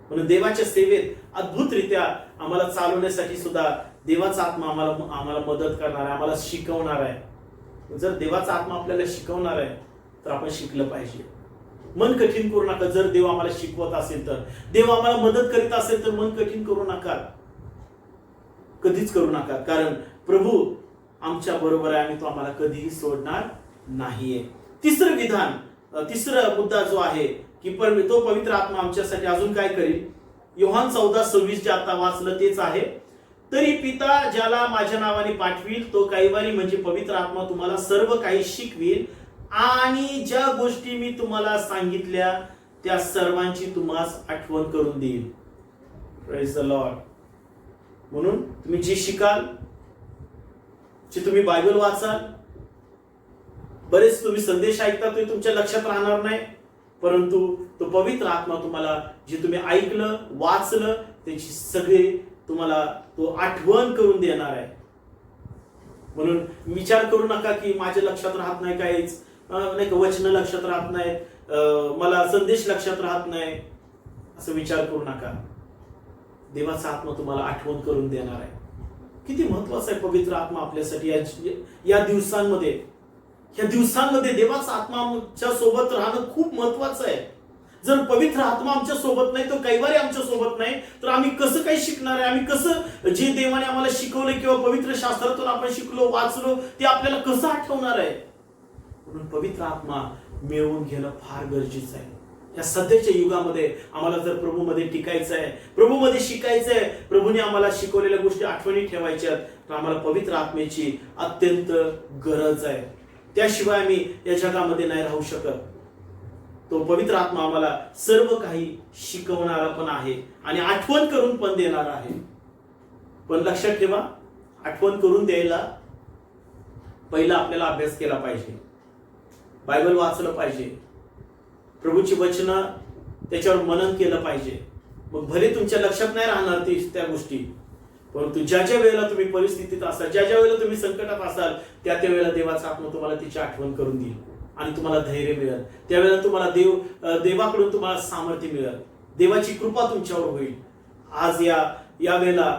म्हणून देवाच्या सेवेत अद्भुतरित्या आम्हाला चालवण्यासाठी सुद्धा देवाचा आत्मा आम्हाला मदत करणार आहे, आम्हाला शिकवणार आहे. जर देवाचा आत्मा आपल्याला शिकवणार आहे तर आपण शिकलं पाहिजे. मन कठीण करू नका. जर देव आम्हाला शिकवत असेल तर, देव आम्हाला मदत करीत असेल तर मन कठीण करू नका, कधीच करू नका. कारण प्रभू आमच्या बरोबर आहे आणि तो आम्हाला कधीही सोडणार नाहीये. तिसरा मुद्दा जो आहे की तो पवित्र आत्मा आमच्यासाठी अजून काय करेल? योहान 14:26 जे आता वाचलं तेच आहे. तरी पिता ज्याला माझ्या नावाने पाठवील तो कैवारी म्हणजे पवित्र आत्मा तुम्हाला सर्व काही शिकवील आणि ज्या गोष्टी मी तुम्हाला सांगितल्या त्या सर्वांची तुम्हाला आठवण करून देईल. Praise the Lord. म्हणून तुम्ही जे शिकाल, जे तुम्ही बायबल वाचाल, बरेच तुम्ही संदेश ऐकता, ते तुमच्या लक्षात राहणार नाही, परंतु तो पवित्र आत्मा तुम्हाला जे तुम्ही ऐकलं, वाचलं, त्याची सगळे तुम्हाला तो आठवण करून देणार आहे. म्हणून विचार करू नका की माझ्या लक्षात राहत नाही, काहीच नाही, वचन लक्षात राहत नाहीत, मला संदेश लक्षात राहत नाही, असं विचार करू नका. देवाचा आत्मा तुम्हाला आठवण करून देणार आहे. किती महत्वाचा आहे पवित्र आत्मा आपल्यासाठी या दिवसांमध्ये. देवाचा आत्मा आमच्या सोबत राहणं खूप महत्वाचं आहे. जर पवित्र आत्मा आमच्या सोबत नाही, तो कैवारी आमच्या सोबत नाही, तर आम्ही कसं काही शिकणार आहे? आम्ही कसं जे देवाने आम्हाला शिकवलं किंवा पवित्र शास्त्रातून आपण शिकलो, वाचलो, ते आपल्याला कसं आठवणार आहे? म्हणून पवित्र आत्मा मिळवून घेणं फार गरजेचं आहे. या सध्याच्या युगामध्ये आम्हाला जर प्रभूमध्ये टिकायचं आहे, प्रभूमध्ये शिकायचं आहे, प्रभूने आम्हाला शिकवलेल्या गोष्टी आठवणी ठेवायच्या, तर आम्हाला पवित्र आत्म्याची अत्यंत गरज आहे. त्याशिवाय आम्ही या जगामध्ये नाही राहू शकत. तो पवित्र आत्मा आम्हाला सर्व काही शिकवणारा पण आहे आणि आठवण करून पण देणारा आहे. पण लक्षात ठेवा, आठवण करून द्यायला पहिला आपल्याला अभ्यास केला पाहिजे, बायबल वाचलं पाहिजे, प्रभूची वचनं त्याच्यावर मनन केलं पाहिजे. मग भले तुमच्या लक्षात नाही राहणार त्या गोष्टी, परंतु ज्या ज्या वेळेला तुम्ही परिस्थितीत असाल, ज्या ज्या वेळेला तुम्ही संकटात असाल, त्या त्या वेळेला देवाचा आत्मा तुम्हाला तिची आठवण करून देईल आणि तुम्हाला धैर्य मिळेल. त्यावेळेला तुम्हाला देवाकडून तुम्हाला सामर्थ्य मिळेल, देवाची कृपा तुमच्यावर होईल. आज या वेळेला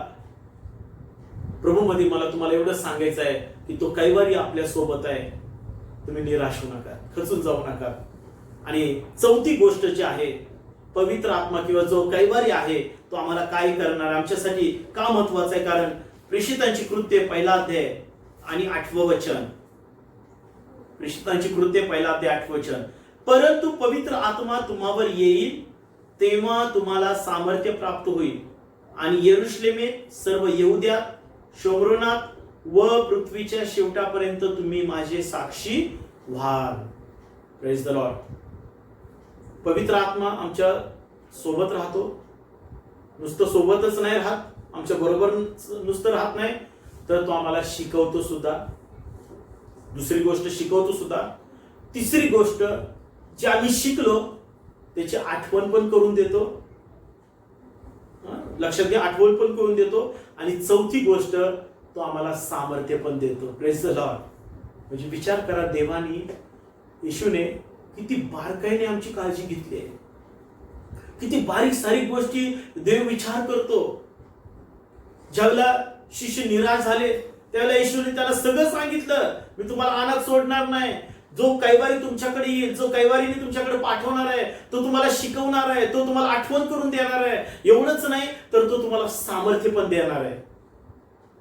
प्रभूमध्ये मला तुम्हाला एवढं सांगायचं आहे की तो कैवारी आपल्या सोबत आहे. तुम्ही निराश होऊ नका, खचून जाऊ नका. आणि चौथी गोष्ट जी आहे, पवित्र आत्मा किंवा जो कैवारी आहे तो आम्हाला काय करणार, आमच्यासाठी का महत्वाचा आहे? कारण प्रेषितांची कृत्ये 1 अध्याय आणि 8वं वचन, प्रेषितांची कृत्ये 1 अध्याय 8वं वचन, परंतु पवित्र आत्मा तुम्हावर येईल तेव्हा तुम्हाला सामर्थ्य प्राप्त होईल आणि यरूशलेमेत, सर्व यहुद्यात, शोम्रोनात व पृथ्वीच्या शेवटापर्यंत तुम्ही माझे साक्षी व्हाल. Praise the Lord. पवित्र आत्मा आमच्या सोबत राहतो. नुसतं सोबतच नाही राहत, आमच्या बरोबर नुसतं राहत नाही, तर तो आम्हाला शिकवतो सुद्धा. दुसरी गोष्ट शिकवतो सुद्धा. तिसरी गोष्ट, जे आम्ही शिकलो त्याची आठवण पण करून देतो. लक्षात घ्या, आठवण पण करून देतो. आणि चौथी गोष्ट, तो आम्हाला सामर्थ्य पण देतो. Praise the Lord. म्हणजे विचार करा, देवानी, येशूने किती बारकाईने आमची काळजी घेतली आहे. किती बारीक सारीक गोष्टी देव विचार करतो. ज्यावेळेला शिष्य निराश झाले त्यावेळेला येशूने त्याला सगळं सांगितलं, मी तुम्हाला अनाथ सोडणार नाही. जो कैवारी तुमच्याकडे येईल, जो कैवारीने तुमच्याकडे पाठवणार आहे, तो तुम्हाला शिकवणार आहे, तो तुम्हाला आठवण करून देणार आहे. एवढंच नाही तर तो तुम्हाला सामर्थ्य पण देणार आहे.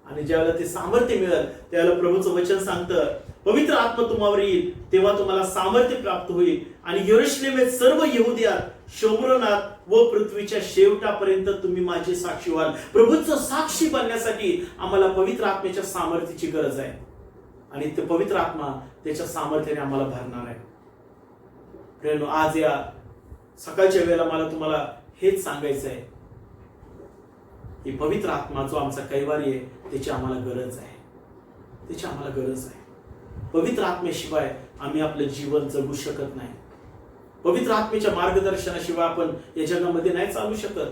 आणि ज्यावेळेला ते सामर्थ्य मिळेल त्यावेळेला प्रभूचं वचन सांगतं, पवित्र आत्मा तुम्हावर येईल तेव्हा तुम्हाला सामर्थ्य प्राप्त होईल आणि यरूशलेमेत, सर्व यहुद्यात, शोम्रोनात व पृथ्वीच्या शेवटापर्यंत तुम्ही माझे साक्षी व्हाल. प्रभूचं साक्षी बनण्यासाठी आम्हाला पवित्र आत्म्याच्या सामर्थ्याची गरज आहे आणि ते पवित्र आत्मा त्याच्या सामर्थ्याने आम्हाला भरणार आहे. प्रेम, आज या सकाळच्या वेळेला मला तुम्हाला हेच सांगायचं आहे की पवित्र आत्मा जो आमचा कैवारी आहे त्याची आम्हाला गरज आहे. त्याची आम्हाला गरज आहे. पवित्र आत्म्याशिवाय आम्ही आपलं जीवन जगू शकत नाही. पवित्र आत्म्याच्या मार्गदर्शनाशिवाय आपण या जगामध्ये नाही चालू शकत.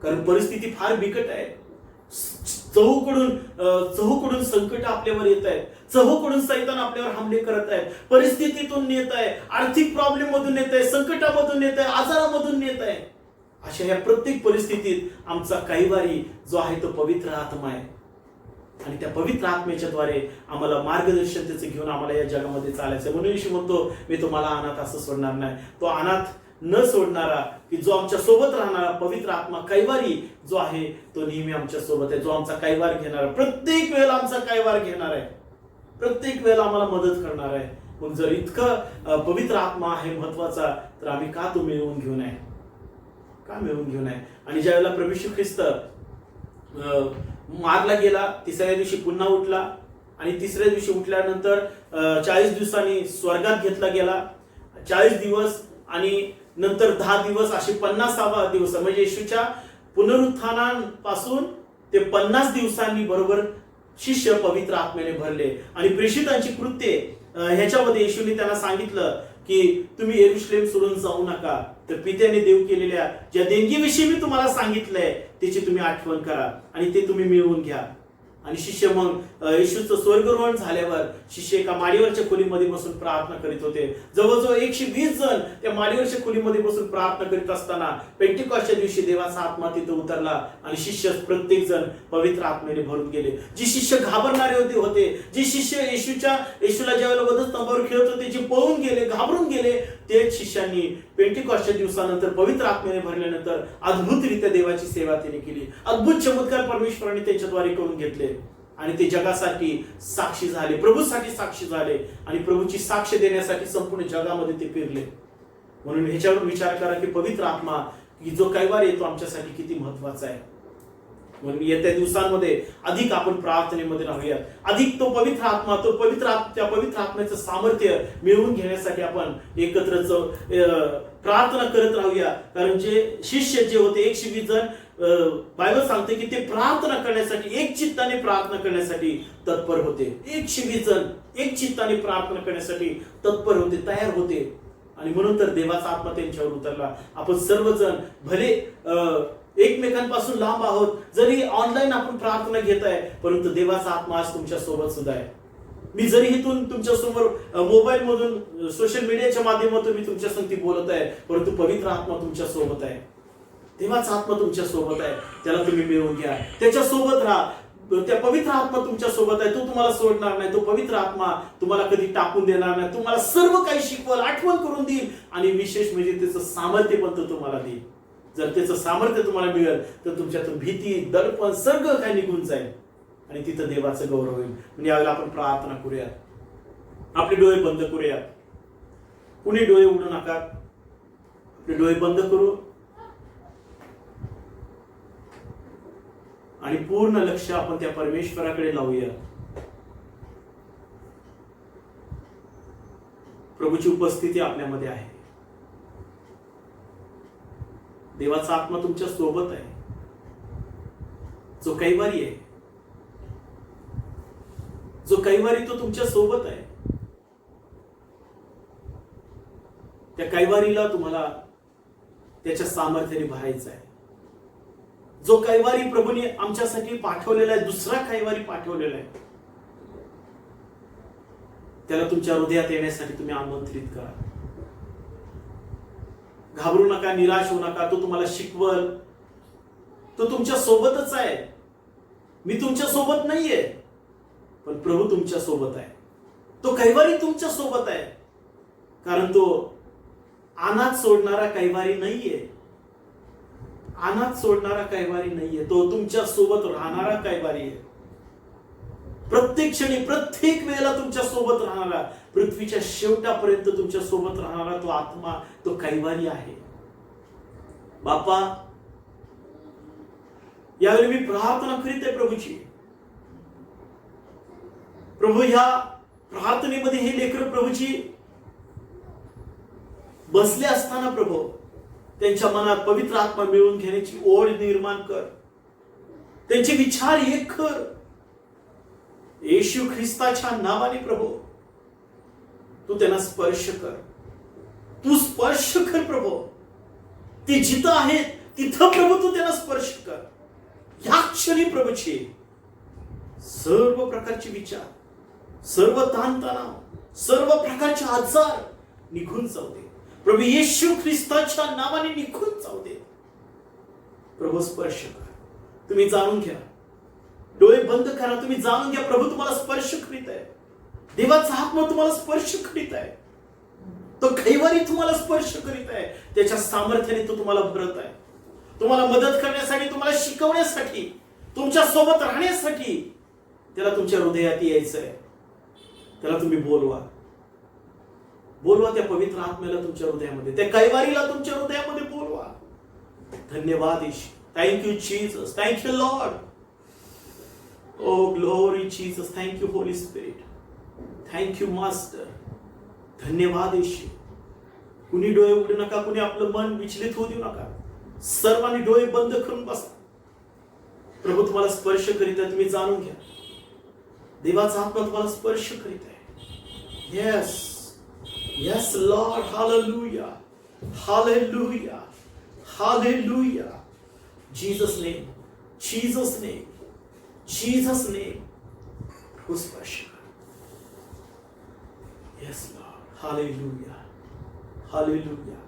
कारण परिस्थिती फार बिकट आहे. चहूकडून संकट आपल्यावर येत आहेत. चहूकडून सैतान आपल्यावर हमले करत आहे. परिस्थितीतून नेत आहे, आर्थिक प्रॉब्लेम मधून नेत आहे, संकटामधून नेत आहे, आजारामधून नेत आहे. अशा या प्रत्येक परिस्थितीत आमचा कैवारी जो आहे तो पवित्र आत्मा आहे आणि त्या पवित्र आत्म्याच्या द्वारे आम्हाला मार्गदर्शन त्याचं घेऊन आम्हाला या जगामध्ये चालायचं. म्हणून येशू म्हणतो, मी तुम्हाला अनाथ असं सोडणार नाही. तो अनाथ न सोडणारा, की जो आमच्या सोबत राहणारा पवित्र आत्मा कैवारी जो आहे तो नेहमी आमच्या सोबत आहे. जो आमचा कैवार घेणारा, प्रत्येक वेळेला आमचा कैवार घेणार आहे, प्रत्येक वेळेला आम्हाला मदत करणार आहे. मग जर इतकं पवित्र आत्मा आहे महत्वाचा, तर आम्ही का तो मिळवून घेऊ नये, का मिळवून घेऊ नये? आणि ज्यावेळेला प्रभू येशू ख्रिस्त मारला गेला, तिसऱ्या दिवशी पुन्हा उठला आणि तिसऱ्या दिवशी उठल्यानंतर 40 दिवसांनी स्वर्गात घेतला गेला. 40 दिवस आणि नंतर 10 दिवस असे 50वा दिवस, म्हणजे येशूच्या पुनरुत्थानापासून ते 50 दिवसांनी बरोबर शिष्य पवित्र आत्म्याने भरले. आणि प्रेषितांची कृत्ये ह्याच्यामध्ये येशूने त्यांना सांगितलं की तुम्ही यरूशलेम सोडून जाऊ नका, तर पित्याने देव केलेल्या ज्या देणगीविषयी मी तुम्हाला सांगितलंय त्याची तुम्ही आठवण करा आणि ते तुम्ही मिळवून घ्या. आणि शिष्य मग येशूचं स्वर्गरोहण झाल्यावर शिष्य एका माडीवरच्या खोलीमध्ये बसून प्रार्थना करीत होते. जवळजवळ 120 जण त्या माडीवरच्या खोलीमध्ये बसून प्रार्थना करीत असताना पेंटिकॉस्टच्या दिवशी देवाचा आत्मा तिथे उतरला आणि शिष्य प्रत्येक जण पवित्र आत्म्याने भरून गेले. जी शिष्य घाबरणारे होते, जे शिष्य येशूला ज्यावेळेला वधस्तंभावर खेळत होते, जे पळून गेले, घाबरून गेले, तेच शिष्यांनी पेंटिकॉस्टच्या दिवसानंतर पवित्र आत्म्याने भरल्यानंतर अद्भुतरित्या देवाची सेवा त्यांनी केली. अद्भुत चमत्कार परमेश्वराने त्यांच्याद्वारे करून घेतले आणि ते जगासाठी साक्षी झाले, प्रभूसाठी साक्षी झाले आणि प्रभूची साक्ष देण्यासाठी संपूर्ण जगामध्ये ते फिरले. म्हणून ह्याच्यावर विचार करा की पवित्र आत्मा की जो कैवार येतो आमच्यासाठी किती महत्वाचा आहे. म्हणून येत्या दिवसांमध्ये अधिक आपण प्रार्थनेमध्ये राहूया. अधिक तो पवित्र आत्मा त्या पवित्र आत्म्याचं सामर्थ्य मिळवून घेण्यासाठी आपण एकत्र प्रार्थना करत राहूया. कारण जे शिष्य जे होते 120 जण बायबल सांगते की ते प्रार्थना करण्यासाठी एक चित्ताने प्रार्थना करण्यासाठी तत्पर होते. 120 जण एक चित्ताने प्रार्थना करण्यासाठी तत्पर होते, तयार होते. आणि म्हणून तर देवाचा आत्मा त्यांच्यावर उतरला. आपण सर्वजण भले एकमेकांपासून लांब आहोत, जरी ऑनलाईन आपण प्रार्थना घेत आहे, परंतु देवाचा आत्मा आज तुमच्या सोबत सुद्धा आहे. मी जरी इथून तुमच्या समोर मोबाईल मधून सोशल मीडियाच्या माध्यमातून मी तुमच्या संगती बोलत आहे, परंतु पवित्र आत्मा तुमच्या सोबत आहे. देवाचा आत्मा तुमच्या सोबत आहे. त्याला तुम्ही मिळवून घ्या, त्याच्या सोबत राहा. त्या पवित्र आत्मा तुमच्या सोबत आहे. तो तुम्हाला सोडणार नाही. तो पवित्र आत्मा तुम्हाला कधी टाकून देणार नाही. तुम्हाला सर्व काही शिकवल, आठवण करून देईल आणि विशेष म्हणजे त्याचं सामर्थ्य पण तो तुम्हाला देईल. जर त्याचं सामर्थ्य तुम्हाला मिळेल तर तुमच्यातून भीती, दडपण सगळं काही निघून जाईल आणि तिथं देवाचं गौरव होईल. म्हणजे यावेळेला आपण प्रार्थना करूया. आपले डोळे बंद करूया. कुणी डोळे उघडू नका. आपले डोळे बंद करू आणि पूर्ण लक्ष आपण त्या परमेश्वराकडे लावूया. प्रभूची उपस्थिती आपल्यामध्ये आहे. देवाचा आत्मा तुमच्या सोबत आहे. जो कैवारी आहे, जो कैवारी तो तुमच्या सोबत आहे. त्या कैवारीला तुम्हाला त्याच्या सामर्थ्याने भरायचं आहे. जो कैवारी प्रभूने आमच्यासाठी पाठवलेला आहे, दुसरा कैवारी पाठवलेला आहे, त्याला तुमच्या हृदयात येण्यासाठी तुम्ही आमंत्रित करा. घाबरू नका, निराश होऊ नका. तो तुम्हाला शिकवल. तो तुमच्या सोबतच आहे. मी तुमच्या सोबत नाहीये, पण प्रभू तुमच्या सोबत आहे. तो कैवारी तुमच्या सोबत आहे. कारण तो अनाथ सोडणारा कैवारी नाहीये. अनाथ सोडणारा कैवारी नाहीये. तो तुमच्या सोबत राहणारा कैवारी आहे. प्रत्येक क्षणी, प्रत्येक वेळेला तुमच्या सोबत राहणारा, पृथ्वीच्या शेवटापर्यंत तुमच्या सोबत राहणारा तो आत्मा, तो कैवारी आहे. बापा, यावेळी मी प्रार्थना करीत आहे प्रभूची. प्रभू, ह्या प्रार्थनेमध्ये हे लेकरं प्रभूची बसले असताना प्रभू त्यांच्या मनात पवित्र आत्मा मिळवून घेण्याची ओढ निर्माण कर. त्यांचे विचार एक कर. येशू ख्रिस्ताच्या नावाने प्रभू तू त्यांना स्पर्श कर. तू स्पर्श कर प्रभू. ते जिथं आहेत तिथं प्रभू तू त्यांना स्पर्श कर. या क्षणी प्रभूची सर्व प्रकारचे विचार, सर्व ताणतणाव, सर्व प्रकारचे आजार निघून जाऊ दे प्रभू. येशू ख्रिस्ताच्या नावाने निघून जाऊ दे प्रभू. स्पर्श कर. तुम्ही जाणून घ्या. डोळे बंद करा. तुम्ही जाणून घ्या प्रभू तुम्हाला स्पर्श करीत आहे. देवाचा आत्मा तुम्हाला स्पर्श करीत आहे. तो कैवारी तुम्हाला स्पर्श करीत आहे. त्याच्या सामर्थ्याने तो तुम्हाला भरत आहे. तुम्हाला मदत करण्यासाठी, तुम्हाला शिकवण्यासाठी, तुमच्या सोबत राहण्यासाठी त्याला तुमच्या हृदयात यायचं आहे. त्याला तुम्ही बोलवा. बोलवा त्या पवित्र आत्म्याला तुमच्या हृदयामध्ये, त्या कैवारीला तुमच्या हृदयामध्ये बोलवा. धन्यवाद Yeshu. Thank you Jesus. Thank you lord. Oh glory Jesus. Thank you Holy Spirit. Thank you Master. धन्यवाद येशू. कुणी डोळे उघडू नका. कुणी आपलं मन विचलित होऊ देऊ नका. सर्वांनी डोळे बंद करून बसा. प्रभू तुम्हाला स्पर्श करीत आहे. तुम्ही जाणून घ्या. देवाचा आत्मा तुम्हाला स्पर्श करीत आहे. Yes yes Lord. Hallelujah hallelujah hallelujah. Jesus name, Jesus name, Jesus name. Who's special? Yes, Lord. Hallelujah. Hallelujah.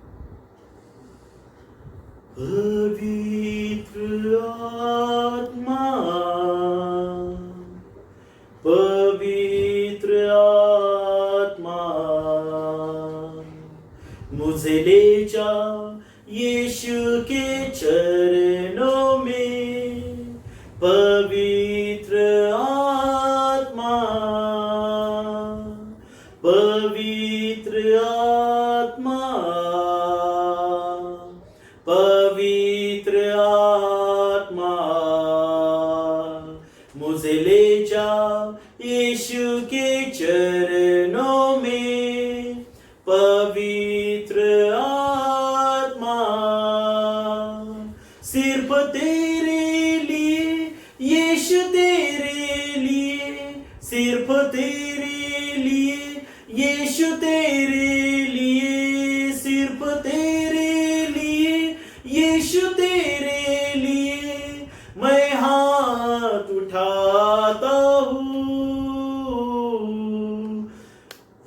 पवित्र आत्मा, पवित्र आत्मा, मुझे ले जा यीशु के चरणों में. पवित्र आत्मा, पवित्र आत्मा,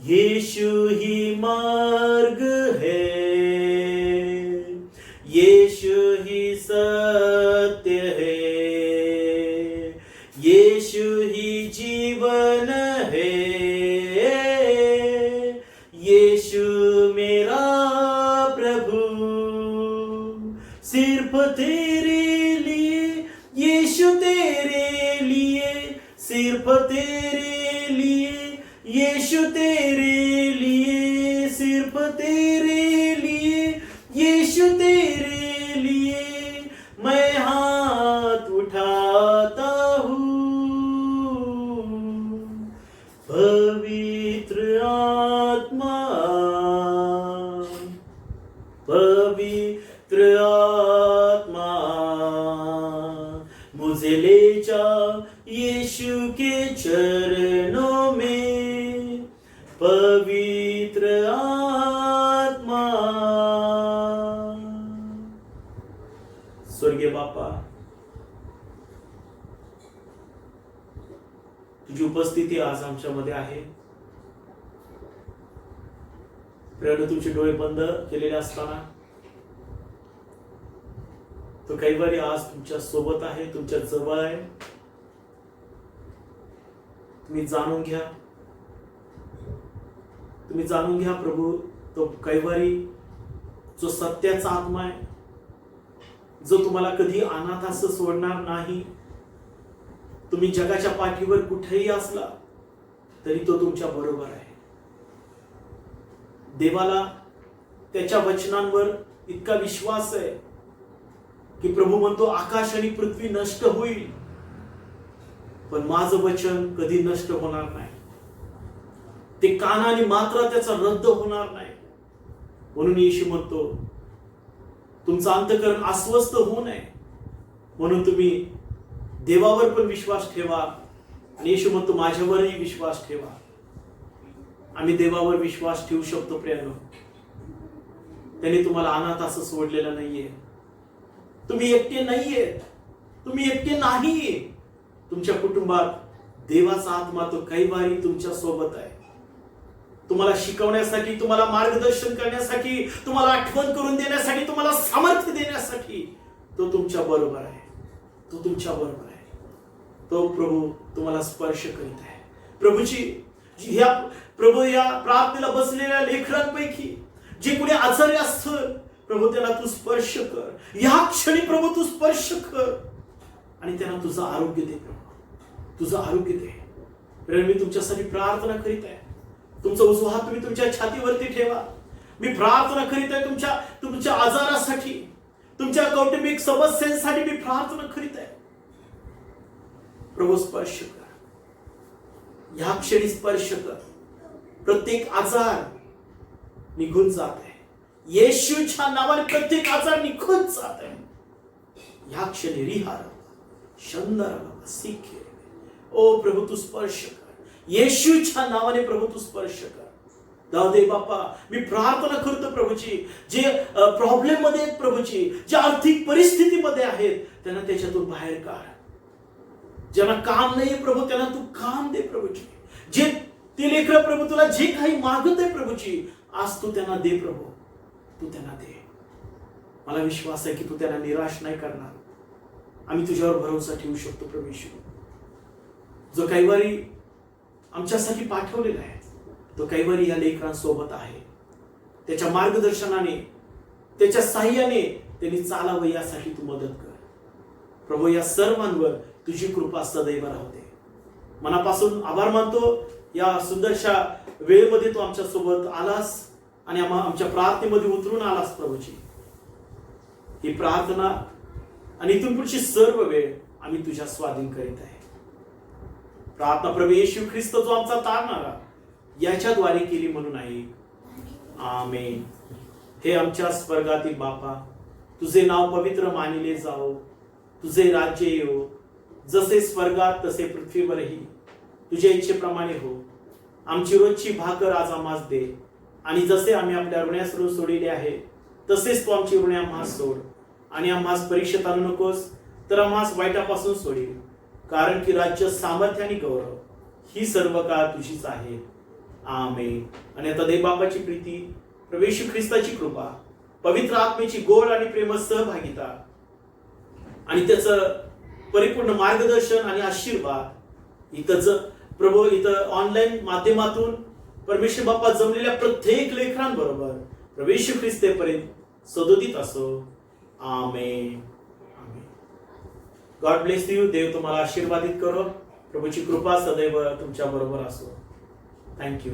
यीशु ही मार्ग है, यीशु ही सत्य है, यीशु ही जीवन है, यीशु मेरा प्रभु। सिर्फ तेरे लिए यीशु, तेरे लिए, सिर्फ तेरे लिए यीशु, तेरे लिए, सिर्फ तेरे लिए यीशु, तेरे लिए मैं हाथ उठाता हूँ। पवित्र आत्मा, पवित्र आत्मा, मुझे ले जा यीशु के चरणों में। पवित्र आत्मा। स्वर्गीय बापा, तुझी उपस्थिती आज आमच्यामध्ये आहे। प्रिय, तुमचे डोळे बंद केलेले असताना तो कैवारी आज तुमच्या सोबत आहे, तुमच्या जवळ आहे। तुम्ही जाणून घ्या, तुम्ही जाणून घ्या प्रभू, तो कैवारी जो सत्याचा आत्मा आहे, जो तुम्हाला कधी अनाथ असं सोडणार नाही। तुम्ही जगाच्या पाठीवर कुठेही असला तरी तो तुमच्या बरोबर आहे। देवाला त्याच्या वचनांवर इतका विश्वास आहे की प्रभू म्हणतो, आकाश आणि पृथ्वी नष्ट होईल पण माझं वचन कधी नष्ट होणार नाही। ते कानाने मात्र त्याचा रद्द होणार नाही। म्हणून येशू म्हणतो, तुमचं अंतःकरण अस्वस्थ होऊ नये म्हणून तुम्ही देवावर पण विश्वास ठेवा। आणि येशू म्हणतो, माझ्यावरही विश्वास ठेवा। आम्ही देवावर विश्वास ठेवू शकतो प्रियानो। त्यांनी तुम्हाला अनाथ असं सोडलेलं नाहीये। तुम्ही एकटे नाहीये, तुम्ही एकटे नाही। तुमच्या कुटुंबात देवाचा आत्मा तो कैवारी तुमच्या सोबत आहे। तुम्हाला शिकवण्यासाठी, तुम्हाला मार्गदर्शन करण्यासाठी, तुम्हाला आठवण करून देण्यासाठी, तुम्हाला सामर्थ्य देण्यासाठी तो तुमच्या बरोबर आहे। तो तुमच्या बरोबर आहे। तो प्रभू तुम्हाला स्पर्श करीत आहे। प्रभू या प्रार्थनेला बसलेल्या लेकरांपैकी जे कुणी आजारी असतं, प्रभू त्यांना तू स्पर्श कर। या क्षणी प्रभू तू स्पर्श कर आणि त्यांना तुझं आरोग्य दे प्रभू, तुझं आरोग्य दे। प्रेम, मी तुमच्यासाठी प्रार्थना करीत आहे। तुमचा उजवा हात तुम्ही तुमच्या छातीवरती ठेवा। मी प्रार्थना करीत आहे तुमच्या आजारासाठी, तुमच्या कौटुंबिक समस्यांसाठी मी प्रार्थना करीत आहे। प्रभू स्पर्श कर, या क्षणी स्पर्श कर। प्रत्येक आजार निघून जात आहे। येशूच्या नावाने प्रत्येक आजार निघून जात आहे। या क्षणी रिहार शंदर सीखे। ओ प्रभू तू स्पर्श कर, येशूच्या नावाने प्रभू तू स्पर्श कर। दादे बाप्पा, मी प्रार्थना करतो प्रभूची, जे प्रॉब्लेम मध्ये आहेत प्रभूची, जे आर्थिक परिस्थितीमध्ये आहेत त्यांना त्याच्यातून बाहेर काढ। ज्यांना काम नाहीये प्रभू त्यांना तू काम दे प्रभूची। जे ते लेकरं प्रभू तुला जे काही मागत आहे प्रभूची, आज तू त्यांना दे प्रभू, तू त्यांना दे। मला विश्वास आहे की तू त्यांना निराश नाही करणार। आम्ही तुझ्यावर भरोसा ठेवू शकतो प्रभू येशू। जो कैवारी आमच्यासाठी पाठवलेला आहे, तो कैवारी या लेकरांसोबत आहे। त्याच्या मार्गदर्शनाने, त्याच्या साह्याने त्यांनी चालावं यासाठी तू मदत कर प्रभू। या सर्वांवर तुझी कृपा सदैव राहते। मनापासून आभार मानतो। या सुंदरशा वेळेमध्ये तू आमच्या सोबत आलास आणि आमच्या प्रार्थनेमध्ये उतरून आलास प्रभूची। ही प्रार्थना आणि इथून पुढची सर्व वेळ आम्ही तुझ्या स्वाधीन करीत आहे। प्रार्थना प्रभू येशू ख्रिस्त जो आमचा तारणारा, याच्याद्वारे केली म्हणून आहे। आमेन। हे आमच्या स्वर्गातील बापा, तुझे नाव पवित्र मानिले जाओ, तुझे राज्य येवो, जसे स्वर्गात तसे पृथ्वीवरही तुझ्या इच्छेप्रमाणे हो। आमची रोजची भाकर आज आम्हास दे, आणि जसे आम्ही आपल्या ऋण्यास ऋण सोडिले आहे तसेच तू आमची ऋणे आम्हास सोड, आणि आम्हास परीक्षेत आणू नकोस तर आम्हास वाईटापासून सोडील। कारण की राज्य, सामर्थ्य आणि गौरव ही सर्व काळ तुझीच आहे। आमेन. आणि आता देव बापाची प्रीती, प्रभू येशू ख्रिस्ताची कृपा, पवित्र आत्मेची गोड आणि प्रेम सहभागिता आणि त्याचं परिपूर्ण मार्गदर्शन आणि आशीर्वाद इथं ऑनलाईन माध्यमातून परमेश्वर बाप्पा जमलेल्या प्रत्येक लेकरांबरोबर प्रभू येशू ख्रिस्तेपर्यंत सदोदित असो. आमेन. God bless you. देव तुम्हाला आशीर्वादित करो. प्रभूची कृपा सदैव तुमच्या बरोबर असो. थँक्यू.